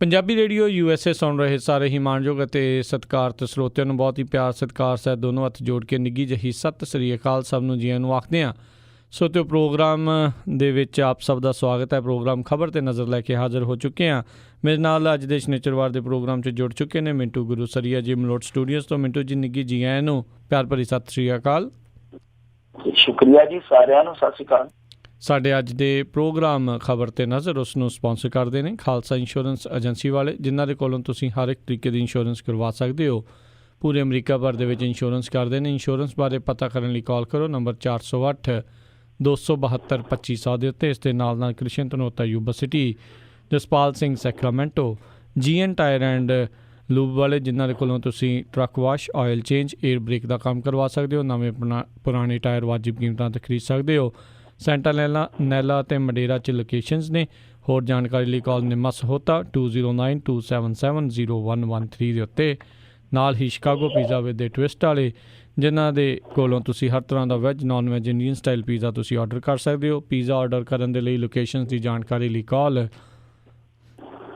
Punjabi radio USA ਸੁਣ ਰਹੇ ਸਾਰੇ ਹੀ ਮਾਣਯੋਗ ਅਤੇ ਸਤਿਕਾਰਤ ਸਰੋਤਿਆਂ ਨੂੰ ਬਹੁਤ ਹੀ ਪਿਆਰ ਸਤਿਕਾਰ ਸਹਿਤ ਦੋਨੋਂ ਹੱਥ ਜੋੜ ਕੇ ਨਿੱਘੀ ਜਿਹੀ ਸਤਿ ਸ੍ਰੀ ਅਕਾਲ ਸਭ ਨੂੰ ਜੀਆਂ ਨੂੰ ਆਖਦੇ ਹਾਂ। ਸੋ ਤੇ ਪ੍ਰੋਗਰਾਮ ਦੇ ਵਿੱਚ ਆਪ ਸਭ ਦਾ ਸਵਾਗਤ ਹੈ। ਪ੍ਰੋਗਰਾਮ ਖਬਰ 'ਤੇ ਨਜ਼ਰ ਲੈ ਕੇ ਹਾਜ਼ਰ ਹੋ ਚੁੱਕੇ ਹਾਂ। ਮੇਰੇ ਨਾਲ ਅੱਜ ਦੇ ਸ਼ਨੀਚਰਵਾਰ ਦੇ ਪ੍ਰੋਗਰਾਮ 'ਚ ਜੁੜ ਚੁੱਕੇ ਨੇ ਮਿੰਟੂ ਗੁਰੂ ਸਰੀਆ ਜੀ ਮਲੋਟ ਸਟੂਡੀਓਜ਼ ਤੋਂ। ਮਿੰਟੂ ਜੀ ਨਿੱਘੀ ਜੀ ਆਇਆਂ ਨੂੰ ਪਿਆਰ ਭਰੀ ਸਤਿ ਸ੍ਰੀ ਅਕਾਲ। ਸ਼ੁਕਰੀਆ ਜੀ, ਸਾਰਿਆਂ ਨੂੰ ਸਤਿ ਸ੍ਰੀ ਅਕਾਲ। ਸਾਡੇ ਅੱਜ ਦੇ ਪ੍ਰੋਗਰਾਮ ਖਬਰ 'ਤੇ ਨਜ਼ਰ ਉਸ ਨੂੰ ਸਪੋਂਸਰ ਕਰਦੇ ਨੇ ਖਾਲਸਾ ਇੰਸ਼ੋਰੈਂਸ ਏਜੰਸੀ ਵਾਲੇ, ਜਿਨ੍ਹਾਂ ਦੇ ਕੋਲੋਂ ਤੁਸੀਂ ਹਰ ਇੱਕ ਤਰੀਕੇ ਦੀ ਇੰਸ਼ੋਰੈਂਸ ਕਰਵਾ ਸਕਦੇ ਹੋ। ਪੂਰੇ ਅਮਰੀਕਾ ਭਰ ਦੇ ਵਿੱਚ ਇੰਸ਼ੋਰੈਂਸ ਕਰਦੇ ਨੇ। ਇੰਸ਼ੋਰੈਂਸ ਬਾਰੇ ਪਤਾ ਕਰਨ ਲਈ ਕਾਲ ਕਰੋ ਨੰਬਰ 408-272-2500 ਦੇ ਉੱਤੇ। ਇਸ ਦੇ ਨਾਲ ਨਾਲ Krishan Dhanota Yuba City, Jaspal Singh Sacramento, GN tyre and lube ਵਾਲੇ, ਜਿਨ੍ਹਾਂ ਦੇ ਕੋਲੋਂ ਤੁਸੀਂ truck wash, oil change, air brake ਦਾ ਕੰਮ ਕਰਵਾ ਸਕਦੇ ਹੋ। ਨਵੇਂ ਪੁਰਾਣੇ ਟਾਇਰ ਵਾਜਿਬ ਕੀਮਤਾਂ 'ਤੇ ਖਰੀਦ ਸਕਦੇ ਹੋ। ਸੈਂਟਾ ਨੈਲਾ ਅਤੇ ਮਡੇਰਾ 'ਚ ਲੋਕੇਸ਼ਨਸ ਨੇ। ਹੋਰ ਜਾਣਕਾਰੀ ਲਈ ਕਾਲ ਨਿਮਾ ਸਹੋਤਾ 2092770113 ਦੇ ਉੱਤੇ। ਨਾਲ ਹੀ Chicago pizza with the twist ਵਾਲੇ, ਜਿਨ੍ਹਾਂ ਦੇ ਕੋਲੋਂ ਤੁਸੀਂ ਹਰ ਤਰ੍ਹਾਂ ਦਾ veg, non veg, Indian style pizza ਤੁਸੀਂ ਆਰਡਰ ਕਰ ਸਕਦੇ ਹੋ। ਪੀਜ਼ਾ ਆਰਡਰ ਕਰਨ ਦੇ ਲਈ ਲੋਕੇਸ਼ਨਸ ਦੀ ਜਾਣਕਾਰੀ ਲਈ ਕਾਲ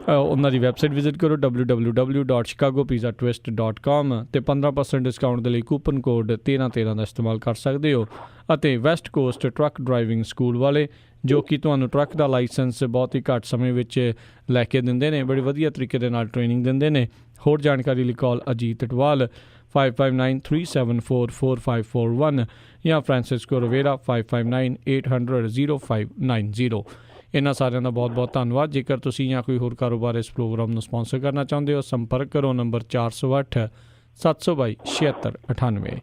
ਉਹਨਾਂ ਦੀ ਵੈਬਸਾਈਟ ਵਿਜ਼ਿਟ ਕਰੋ www.chicagopizzatwist.com ਅਤੇ 15% ਡਿਸਕਾਊਂਟ ਦੇ ਲਈ ਕੂਪਨ ਕੋਡ 1313 ਦਾ ਇਸਤੇਮਾਲ ਕਰ ਸਕਦੇ ਹੋ। ਅਤੇ West cost truck driving school ਵਾਲੇ, ਜੋ ਕਿ ਤੁਹਾਨੂੰ ਟਰੱਕ ਦਾ ਲਾਇਸੈਂਸ ਬਹੁਤ ਹੀ ਘੱਟ ਸਮੇਂ ਵਿੱਚ ਲੈ ਕੇ ਦਿੰਦੇ ਨੇ, ਬੜੀ ਵਧੀਆ ਤਰੀਕੇ ਦੇ ਨਾਲ ਟ੍ਰੇਨਿੰਗ ਦਿੰਦੇ ਨੇ। ਹੋਰ ਜਾਣਕਾਰੀ ਲਈ ਕਾਲ ਅਜੀਤ ਅਟਵਾਲ 5593744541 ਜਾਂ ਫ੍ਰਾਂਸਿਸਕੋ ਰਵੇਰਾ 5598000590। ਇਹਨਾਂ ਸਾਰਿਆਂ ਦਾ ਬਹੁਤ ਬਹੁਤ ਧੰਨਵਾਦ। ਜੇਕਰ ਤੁਸੀਂ ਜਾਂ ਕੋਈ ਹੋਰ ਕਾਰੋਬਾਰ ਇਸ ਪ੍ਰੋਗਰਾਮ ਨੂੰ ਸਪੋਂਸਰ ਕਰਨਾ ਚਾਹੁੰਦੇ ਹੋ, ਸੰਪਰਕ ਕਰੋ ਨੰਬਰ 408-722-7698।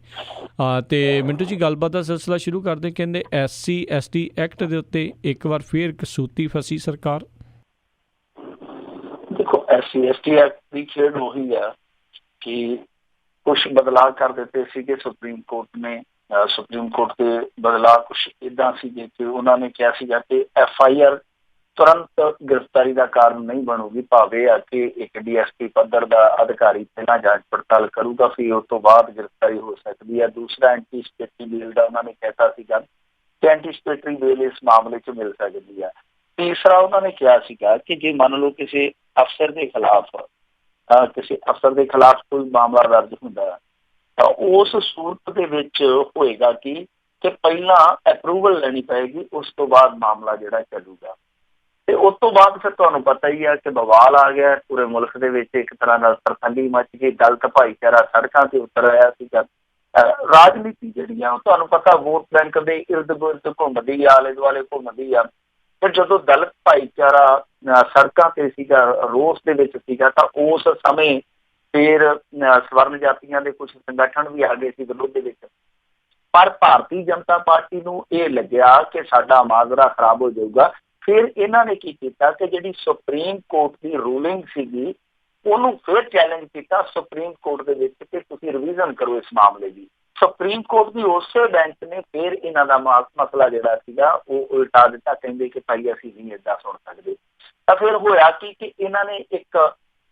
ਅਤੇ ਮਿੰਟੂ ਜੀ, ਗੱਲਬਾਤ ਦਾ ਸਿਲਸਿਲਾ ਸ਼ੁਰੂ ਕਰਦੇ। ਕਹਿੰਦੇ SC/ST ਐਕਟ ਦੇ ਉੱਤੇ ਇੱਕ ਵਾਰ ਫੇਰ ਕਸੂਤੀ ਫਸੀ ਸਰਕਾਰ। ਦੇਖੋ, SC/ST ਐਕਟ ਦੀ ਖੇਡ ਉਹੀ ਆ ਕਿ ਕੁਛ ਬਦਲਾਅ ਕਰ ਦਿੱਤੇ ਸੀਗੇ ਸੁਪਰੀਮ ਕੋਰਟ ਨੇ। ਸੁਪਰੀਮ ਕੋਰਟ ਦੇ ਬਦਲਾਅ ਕੁਛ ਇੱਦਾਂ ਸੀਗੇ ਕਿ ਉਹਨਾਂ ਨੇ ਕਿਹਾ ਸੀਗਾ ਕਿ FIR ਤੁਰੰਤ ਗ੍ਰਿਫਤਾਰੀ ਦਾ ਕਾਰਨ ਨਹੀਂ ਬਣੂਗੀ, ਭਾਵੇਂ ਆ ਕਿ ਇੱਕ DSP ਪੱਧਰ ਦਾ ਅਧਿਕਾਰੀ ਪਹਿਲਾਂ ਜਾਂਚ ਪੜਤਾਲ ਕਰੂਗਾ, ਫਿਰ ਉਸ ਤੋਂ ਬਾਅਦ ਗ੍ਰਿਫਤਾਰੀ ਹੋ ਸਕਦੀ ਹੈ। ਦੂਸਰਾ, ਐਂਟੀਸਪੇਟਰੀ ਬੇਲ ਦਾ ਉਹਨਾਂ ਨੇ ਕਹਿਤਾ ਸੀਗਾ ਕਿ ਐਂਟੀਸਪੇਟਰੀ ਬੇਲ ਇਸ ਮਾਮਲੇ 'ਚ ਮਿਲ ਸਕਦੀ ਹੈ। ਤੀਸਰਾ, ਉਹਨਾਂ ਨੇ ਕਿਹਾ ਸੀਗਾ ਕਿ ਜੇ ਮੰਨ ਲਓ ਕਿਸੇ ਅਫਸਰ ਦੇ ਖਿਲਾਫ ਕੋਈ ਮਾਮਲਾ ਦਰਜ ਹੁੰਦਾ ਤਾਂ ਉਸ ਸੂਰਤ ਦੇ ਵਿੱਚ ਹੋਏਗਾ ਕਿ ਪਹਿਲਾਂ ਅਪਰੂਵਲ ਲੈਣੀ ਪਏਗੀ, ਉਸ ਤੋਂ ਬਾਅਦ ਮਾਮਲਾ ਜਿਹੜਾ ਚੱਲੂਗਾ। ਤੇ ਉਸ ਤੋਂ ਬਾਅਦ ਫਿਰ ਤੁਹਾਨੂੰ ਪਤਾ ਹੀ ਆ ਕਿ ਬਵਾਲ ਆ ਗਿਆ ਪੂਰੇ ਮੁਲਕ ਦੇ ਵਿੱਚ। ਇੱਕ ਤਰ੍ਹਾਂ ਨਾਲ ਤਰਖੰਡੀ ਮੱਚ ਗਈ, ਦਲਿਤ ਭਾਈਚਾਰਾ ਸੜਕਾਂ ਤੇ ਉਤਰ ਆਇਆ ਸੀਗਾ। ਰਾਜਨੀਤੀ ਜਿਹੜੀ ਆ ਉਹ ਤੁਹਾਨੂੰ ਪਤਾ ਵੋਟ ਬੈਂਕ ਦੇ ਇਰਦ ਗਿਰਦ ਘੁੰਮਦੀ ਆ, ਆਲੇ ਦੁਆਲੇ ਘੁੰਮਦੀ ਆ। ਪਰ ਜਦੋਂ ਦਲਿਤ ਭਾਈਚਾਰਾ ਸੜਕਾਂ ਤੇ ਸੀਗਾ, ਰੋਸ ਦੇ ਵਿੱਚ ਸੀਗਾ, ਤਾਂ ਉਸ ਸਮੇਂ ਫਿਰ ਸਵਰਨ ਜਾਤੀਆਂ ਦੇ ਕੁਛ ਸੰਗਠਨ ਵੀ ਆ ਗਏ ਸੀ ਵਿਰੋਧ ਦੇ ਵਿੱਚ। ਪਰ ਭਾਰਤੀ ਜਨਤਾ ਪਾਰਟੀ ਨੂੰ ਇਹ ਲੱਗਿਆ ਕਿ ਸਾਡਾ ਮਾਜਰਾ ਖਰਾਬ ਹੋ ਜਾਊਗਾ। ਫਿਰ ਇਹਨਾਂ ਨੇ ਕੀ ਕੀਤਾ ਕਿ ਜਿਹੜੀ ਸੁਪਰੀਮ ਕੋਰਟ ਦੀ ਰੂਲਿੰਗ ਸੀਗੀ ਉਹਨੂੰ ਫਿਰ ਚੈਲੰਜ ਕੀਤਾ ਸੁਪਰੀਮ ਕੋਰਟ ਦੇ ਵਿੱਚ ਕਿ ਤੁਸੀਂ ਰਿਵੀਜ਼ਨ ਕਰੋ ਇਸ ਮਾਮਲੇ ਦੀ। ਸੁਪਰੀਮ ਕੋਰਟ ਦੀ ਉਸੇ ਬੈਂਚ ਨੇ ਫਿਰ ਇਹਨਾਂ ਦਾ ਮਸਲਾ ਜਿਹੜਾ ਸੀਗਾ ਉਹ ਉਲਟਾ ਦਿੱਤਾ, ਕਹਿੰਦੇ ਕਿ ਭਾਈ ਅਸੀਂ ਨਹੀਂ ਏਦਾਂ ਸੁਣ ਸਕਦੇ। ਤਾਂ ਫਿਰ ਹੋਇਆ ਕਿ ਇਹਨਾਂ ਨੇ ਇੱਕ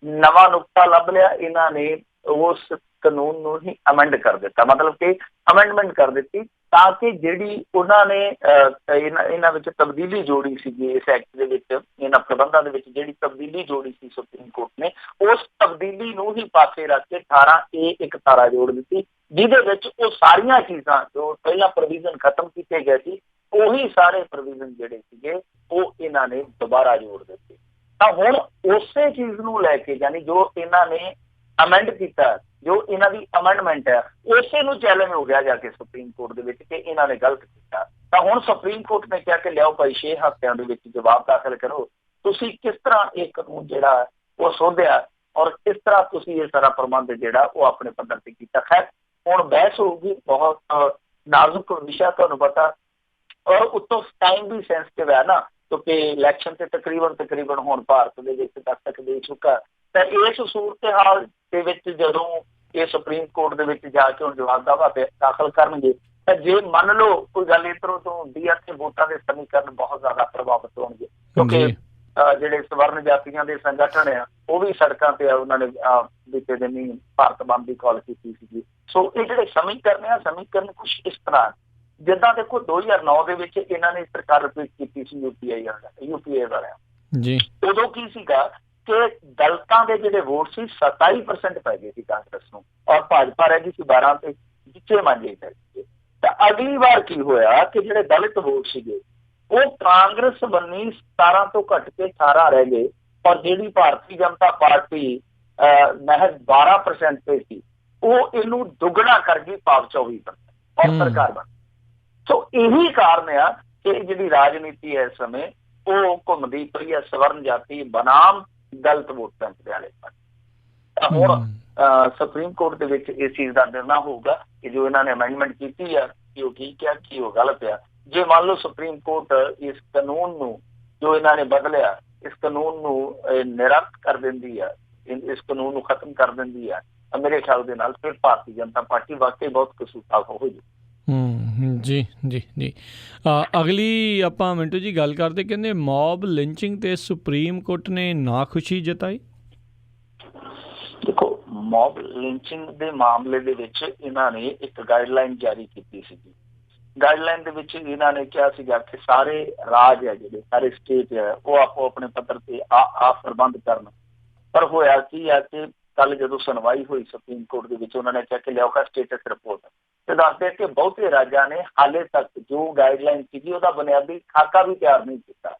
ਨਵਾਂ ਨੁਕਤਾ ਲੱਭ ਲਿਆ। ਇਹਨਾਂ ਨੇ ਉਸ ਕਾਨੂੰਨ ਨੂੰ ਹੀ ਅਮੈਂਡ ਕਰ ਦਿੱਤਾ, ਮਤਲਬ ਕਿ ਅਮੈਂਡਮੈਂਟ ਕਰ ਦਿੱਤੀ, ਤਾਂ ਕਿ ਜਿਹੜੀ ਉਹਨਾਂ ਨੇ ਇਹਨਾਂ ਵਿੱਚ ਤਬਦੀਲੀ ਜੋੜੀ ਸੀਗੀ ਇਸ ਐਕਟ ਦੇ ਵਿੱਚ, ਇਹਨਾਂ ਪ੍ਰਬੰਧਾਂ ਦੇ ਵਿੱਚ ਜਿਹੜੀ ਤਬਦੀਲੀ ਜੋੜੀ ਸੀ ਸੁਪਰੀਮ ਕੋਰਟ ਨੇ, ਉਸ ਤਬਦੀਲੀ ਨੂੰ ਹੀ ਪਾਸੇ ਰੱਖ ਕੇ 18A ਇੱਕ ਧਾਰਾ ਜੋੜ ਦਿੱਤੀ, ਜਿਹਦੇ ਵਿੱਚ ਉਹ ਸਾਰੀਆਂ ਚੀਜ਼ਾਂ ਜੋ ਪਹਿਲਾਂ ਪ੍ਰੋਵੀਜ਼ਨ ਖਤਮ ਕੀਤੇ ਗਏ ਸੀ, ਉਹੀ ਸਾਰੇ ਪ੍ਰੋਵੀਜ਼ਨ ਜਿਹੜੇ ਸੀਗੇ ਉਹ ਇਹਨਾਂ ਨੇ ਦੁਬਾਰਾ ਜੋੜ ਦਿੱਤੇ। ਤਾਂ ਹੁਣ ਉਸੇ ਚੀਜ਼ ਨੂੰ ਲੈ ਕੇ, ਯਾਨੀ ਜੋ ਇਹਨਾਂ ਨੇ ਅਮੈਂਡ ਕੀਤਾ, ਜੋ ਇਹਨਾਂ ਦੀ ਅਮੈਂਡਮੈਂਟ ਹੈ, ਉਸੇ ਨੂੰ ਚੈਲੰਜ ਹੋ ਗਿਆ ਜਾ ਕੇ ਸੁਪਰੀਮ ਕੋਰਟ ਦੇ ਵਿੱਚ ਕਿ ਇਹਨਾਂ ਨੇ ਗਲਤ ਕੀਤਾ। ਤਾਂ ਹੁਣ ਸੁਪਰੀਮ ਕੋਰਟ ਨੇ ਕਿਹਾ ਕਿ ਲਿਆਓ ਭਾਈ 6 ਹਫ਼ਤਿਆਂ ਦੇ ਵਿੱਚ ਜਵਾਬ ਦਾਖਲ ਕਰੋ, ਤੁਸੀਂ ਕਿਸ ਤਰ੍ਹਾਂ ਇਹ ਕਾਨੂੰਨ ਜਿਹੜਾ ਉਹ ਸੋਧਿਆ ਔਰ ਕਿਸ ਤਰ੍ਹਾਂ ਤੁਸੀਂ ਇਹ ਸਾਰਾ ਪ੍ਰਬੰਧ ਜਿਹੜਾ ਉਹ ਆਪਣੇ ਪੱਧਰ ਤੇ ਕੀਤਾ। ਖੈਰ, ਹੁਣ ਬਹਿਸ ਹੋਊਗੀ, ਬਹੁਤ ਨਾਜ਼ੁਕ ਵਿਸ਼ਾ ਤੁਹਾਨੂੰ ਪਤਾ, ਔਰ ਉੱਤੋਂ ਟਾਈਮ ਵੀ ਸੈਂਸਿਟਿਵ ਹੈ ਨਾ, ਕਿਉਂਕਿ ਇਲੈਕਸ਼ਨ ਤੇ ਤਕਰੀਬਨ ਹੁਣ ਭਾਰਤ ਦੇ ਵਿੱਚ ਦਸਤਕ ਦੇ ਚੁੱਕਾ। ਤਾਂ ਇਸ ਸੂਰਤ ਹਾਲ ਦੇ ਵਿੱਚ ਜਦੋਂ ਇਹ ਸੁਪਰੀਮ ਕੋਰਟ ਦੇ ਵਿੱਚ ਜਾ ਕੇ ਹੁਣ ਜਵਾਬ ਦਾਖਲ ਕਰਨਗੇ, ਤਾਂ ਜੇ ਮੰਨ ਲਓ ਕੋਈ ਗੱਲ ਇੱਧਰੋਂ ਤੋਂ ਹੁੰਦੀ ਆ ਤੇ ਵੋਟਾਂ ਦੇ ਸਮੀਕਰਨ ਬਹੁਤ ਜ਼ਿਆਦਾ ਪ੍ਰਭਾਵਿਤ ਹੋਣਗੇ, ਕਿਉਂਕਿ ਜਿਹੜੇ ਸਵਰਨ ਜਾਤੀਆਂ ਦੇ ਸੰਗਠਨ ਆ ਉਹ ਵੀ ਸੜਕਾਂ ਤੇ ਆ। ਉਹਨਾਂ ਨੇ ਬੀਤੇ ਦਿਨੀ ਭਾਰਤ ਬੰਦ ਦੀ ਕਾਲ ਕੀਤੀ ਸੀਗੀ। ਸੋ ਇਹ ਜਿਹੜੇ ਸਮੀਕਰਨ ਕੁਛ ਇਸ ਤਰ੍ਹਾਂ, ਜਿੱਦਾਂ ਦੇਖੋ 2009 ਦੇ ਵਿੱਚ ਇਹਨਾਂ ਨੇ ਸਰਕਾਰ ਰਿਪੀਟ ਕੀਤੀ ਸੀ UPA ਵਾਲਿਆਂ ਜੀ। ਉਦੋਂ ਕੀ ਸੀਗਾ ਕਿ ਦਲਿਤਾਂ ਦੇ ਜਿਹੜੇ ਵੋਟ ਸੀ 27% ਪੈ ਗਏ ਸੀ ਕਾਂਗਰਸ ਨੂੰ, ਔਰ ਭਾਜਪਾ ਰਹਿ ਗਈ ਸੀ 12 ਤੇ ਜਿੱਥੇ ਮੰਨੇ ਗਏ। ਤਾਂ ਅਗਲੀ ਵਾਰ ਕੀ ਹੋਇਆ ਕਿ ਜਿਹੜੇ ਦਲਿਤ ਵੋਟ ਸੀਗੇ ਉਹ ਕਾਂਗਰਸ ਬੰਨੀ 17 ਤੋਂ ਘੱਟ ਕੇ 18 ਰਹਿ ਗਏ, ਔਰ ਜਿਹੜੀ ਭਾਰਤੀ ਜਨਤਾ ਪਾਰਟੀ ਮਹਿਜ਼ 12% ਤੇ ਸੀ ਉਹ ਇਹਨੂੰ ਦੁੱਗਣਾ ਕਰ ਗਈ, ਭਾਵ 24%, ਔਰ ਸਰਕਾਰ ਬਣ। ਸੋ ਇਹੀ ਕਾਰਨ ਆ ਕਿ ਜਿਹੜੀ ਰਾਜਨੀਤੀ ਹੈ ਇਸ ਸਮੇਂ ਉਹ ਘੁੰਮਦੀ ਪਈ ਹੈ ਸਵਰਨ ਜਾਤੀ ਬਨਾਮ ਦਲਿਤ ਵੋਟ ਬੈਂਕ ਦੇ ਵਾਲੇ ਪਾਸੇ। ਤਾਂ ਹੁਣ ਸੁਪਰੀਮ ਕੋਰਟ ਦੇ ਵਿੱਚ ਇਸ ਚੀਜ਼ ਦਾ ਨਿਰਣਾ ਹੋਊਗਾ ਕਿ ਜੋ ਇਹਨਾਂ ਨੇ ਅਮੈਂਡਮੈਂਟ ਕੀਤੀ ਆ ਕਿ ਉਹ ਠੀਕ ਆ ਕਿ ਉਹ ਗਲਤ ਆ। ਜੇ ਮੰਨ ਲਓ ਸੁਪਰੀਮ ਕੋਰਟ ਇਸ ਕਾਨੂੰਨ ਨੂੰ ਜੋ ਇਹਨਾਂ ਨੇ ਬਦਲਿਆ, ਇਸ ਕਾਨੂੰਨ ਨੂੰ ਨਿਰਸਤ ਕਰ ਦਿੰਦੀ ਆ, ਇਸ ਕਾਨੂੰਨ ਨੂੰ ਖਤਮ ਕਰ ਦਿੰਦੀ ਆ, ਮੇਰੇ ਖਿਆਲ ਦੇ ਨਾਲ ਫਿਰ ਭਾਰਤੀ ਜਨਤਾ ਪਾਰਟੀ ਵਾਕਈ ਬਹੁਤ ਕਸੂਤਾ ਹੋ ਜਾਊ। ਜੀ ਜੀ ਜੀ। ਅਗਲੀ ਆਪਾਂ ਮਿੰਟੂ ਜੀ ਗੱਲ ਕਰਦੇ, ਕਹਿੰਦੇ ਮੌਬ ਲਿੰਚਿੰਗ ਤੇ ਸੁਪਰੀਮ ਕੋਰਟ ਨੇ ਨਾ ਖੁਸ਼ੀ ਜਤਾਈ। ਦੇਖੋ, ਮੌਬ ਲਿੰਚਿੰਗ ਦੇ ਮਾਮਲੇ ਦੇ ਵਿੱਚ ਇਹਨਾਂ ਨੇ ਇੱਕ ਗਾਈਡਲਾਈਨ ਜਾਰੀ ਕੀਤੀ ਸੀਗੀ। ਗਾਈਡਲਾਈਨ ਦੇ ਵਿੱਚ ਇਹਨਾਂ ਨੇ ਕਿਹਾ ਸੀਗਾ ਕਿ ਸਾਰੇ ਰਾਜ ਹੈ ਜਿਹੜੇ, ਸਾਰੇ ਸਟੇਟ ਹੈ, ਉਹ ਆਪੋ ਆਪਣੇ ਪੱਧਰ ਤੇ ਆਪ ਪ੍ਰਬੰਧ ਕਰਨ। ਪਰ ਹੋਇਆ ਕੀ ਹੈ ਕਿ ਕੱਲ ਜਦੋਂ ਸੁਣਵਾਈ ਹੋਈ ਸੁਪਰੀਮ ਕੋਰਟ ਦੇ ਵਿੱਚ, ਉਹਨਾਂ ਨੇ ਕਿਹਾ ਕਿ ਲਿਆਓ ਸਟੇਟਸ ਰਿਪੋਰਟ, ਤੇ ਦੱਸਦੇ ਕਿ ਬਹੁਤੇ ਰਾਜਾਂ ਨੇ ਹਾਲੇ ਤੱਕ ਜੋ ਗਾਈਡਲਾਈਨ ਸੀਗੀ ਉਹਦਾ ਬੁਨਿਆਦੀ ਖਾਕਾ ਵੀ ਤਿਆਰ ਨਹੀਂ ਕੀਤਾ।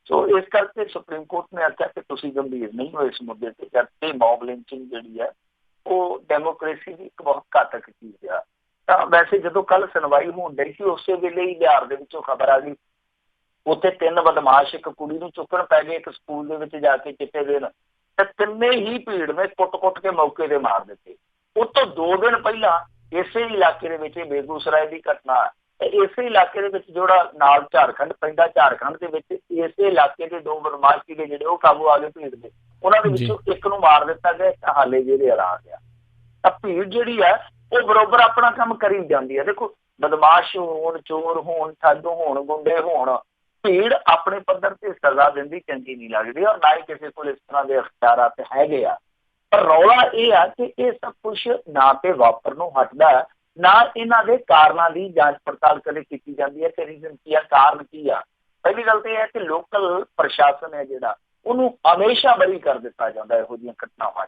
ਸੋ ਇਸ ਕਰਕੇ ਸੁਪਰੀਮ ਕੋਰਟ ਨੇ ਆਖਿਆ ਕਿ ਤੁਸੀਂ ਗੰਭੀਰ ਨਹੀਂ ਹੋ ਇਸ ਮੁੱਦੇ ਤੇ, ਜਦਕਿ ਮੌਬ ਲਿੰਚਿੰਗ ਜਿਹੜੀ ਹੈ ਉਹ ਡੈਮੋਕ੍ਰੇਸੀ ਦੀ ਇੱਕ ਬਹੁਤ ਘਾਤਕ ਚੀਜ਼ ਆ। ਤਾਂ ਵੈਸੇ ਜਦੋਂ ਕੱਲ ਸੁਣਵਾਈ ਹੋਣ ਡਈ ਸੀ ਉਸੇ ਵੇਲੇ ਹੀ ਬਿਹਾਰ ਦੇ ਵਿੱਚੋਂ ਖਬਰ ਆ ਗਈ, ਉੱਥੇ 3 ਬਦਮਾਸ਼ ਇੱਕ ਕੁੜੀ ਨੂੰ ਚੁੱਕਣ ਪੈ ਗਏ ਇੱਕ ਸਕੂਲ ਦੇ ਵਿੱਚ ਜਾ ਕੇ ਚਿੱਟੇ ਦੇਣ, ਤੇ ਤਿੰਨੇ ਹੀ ਭੀੜ ਨੇ ਕੁੱਟ-ਕੁੱਟ ਕੇ ਮੌਕੇ ਤੇ ਮਾਰ ਦਿੱਤੇ। ਉਹ ਤੋਂ 2 ਦਿਨ ਪਹਿਲਾਂ ਇਸੇ ਇਲਾਕੇ ਦੇ ਵਿੱਚ ਬੇਗੂਸਰਾਏ ਦੀ ਘਟਨਾ, ਇਸੇ ਇਲਾਕੇ ਦੇ ਵਿੱਚ ਜਿਹੜਾ ਨਾਲ ਝਾਰਖੰਡ ਪੈਂਦਾ, ਝਾਰਖੰਡ ਦੇ ਵਿੱਚ ਇਸੇ ਇਲਾਕੇ ਦੇ 2 ਬਦਮਾਸ਼ ਸੀਗੇ ਜਿਹੜੇ ਉਹ ਕਾਬੂ ਆ ਗਏ ਭੀੜ ਦੇ, ਉਹਨਾਂ ਦੇ ਵਿੱਚੋਂ ਇੱਕ ਨੂੰ ਮਾਰ ਦਿੱਤਾ ਗਿਆ, ਇੱਕ ਹਾਲੇ ਜਿਹੜੇ ਆ ਗਿਆ। ਤਾਂ ਭੀੜ ਜਿਹੜੀ ਹੈ ਉਹ ਬਰੋਬਰ ਆਪਣਾ ਕੰਮ ਕਰੀ ਜਾਂਦੀ ਹੈ। ਦੇਖੋ, ਬਦਮਾਸ਼ ਹੋਣ, ਚੋਰ ਹੋਣ, ਠੱਗ ਹੋਣ, ਗੁੰਡੇ ਹੋਣ, ਭੀੜ ਆਪਣੇ ਪੱਧਰ ਤੇ ਸਜ਼ਾ ਦਿੰਦੀ ਚੰਗੀ ਨਹੀਂ ਲੱਗਦੀ, ਔਰ ਨਾ ਹੀ ਕਿਸੇ ਕੋਲ ਇਸ ਤਰ੍ਹਾਂ ਦੇ ਅਖਤਿਆਰਾਤ ਹੈਗੇ ਆ। ਪਰ ਰੌਲਾ ਇਹ ਆ ਕਿ ਇਹ ਸਭ ਕੁਛ ਨਾ ਤੇ ਵਾਪਰ ਨੂੰ ਹਟਦਾ, ਨਾ ਇਹਨਾਂ ਦੇ ਕਾਰਨਾਂ ਦੀ ਜਾਂਚ ਪੜਤਾਲ ਕਦੇ ਕੀਤੀ ਜਾਂਦੀ ਹੈ ਕਿ ਰੀਜ਼ਨ ਕੀ ਆ, ਕਾਰਨ ਕੀ ਆ। ਪਹਿਲੀ ਗੱਲ ਤਾਂ ਇਹ ਹੈ ਕਿ ਲੋਕਲ ਪ੍ਰਸ਼ਾਸਨ ਹੈ ਜਿਹੜਾ, ਉਹਨੂੰ ਹਮੇਸ਼ਾ ਬਰੀ ਕਰ ਦਿੱਤਾ ਜਾਂਦਾ ਇਹੋ ਜਿਹੀਆਂ ਘਟਨਾਵਾਂ।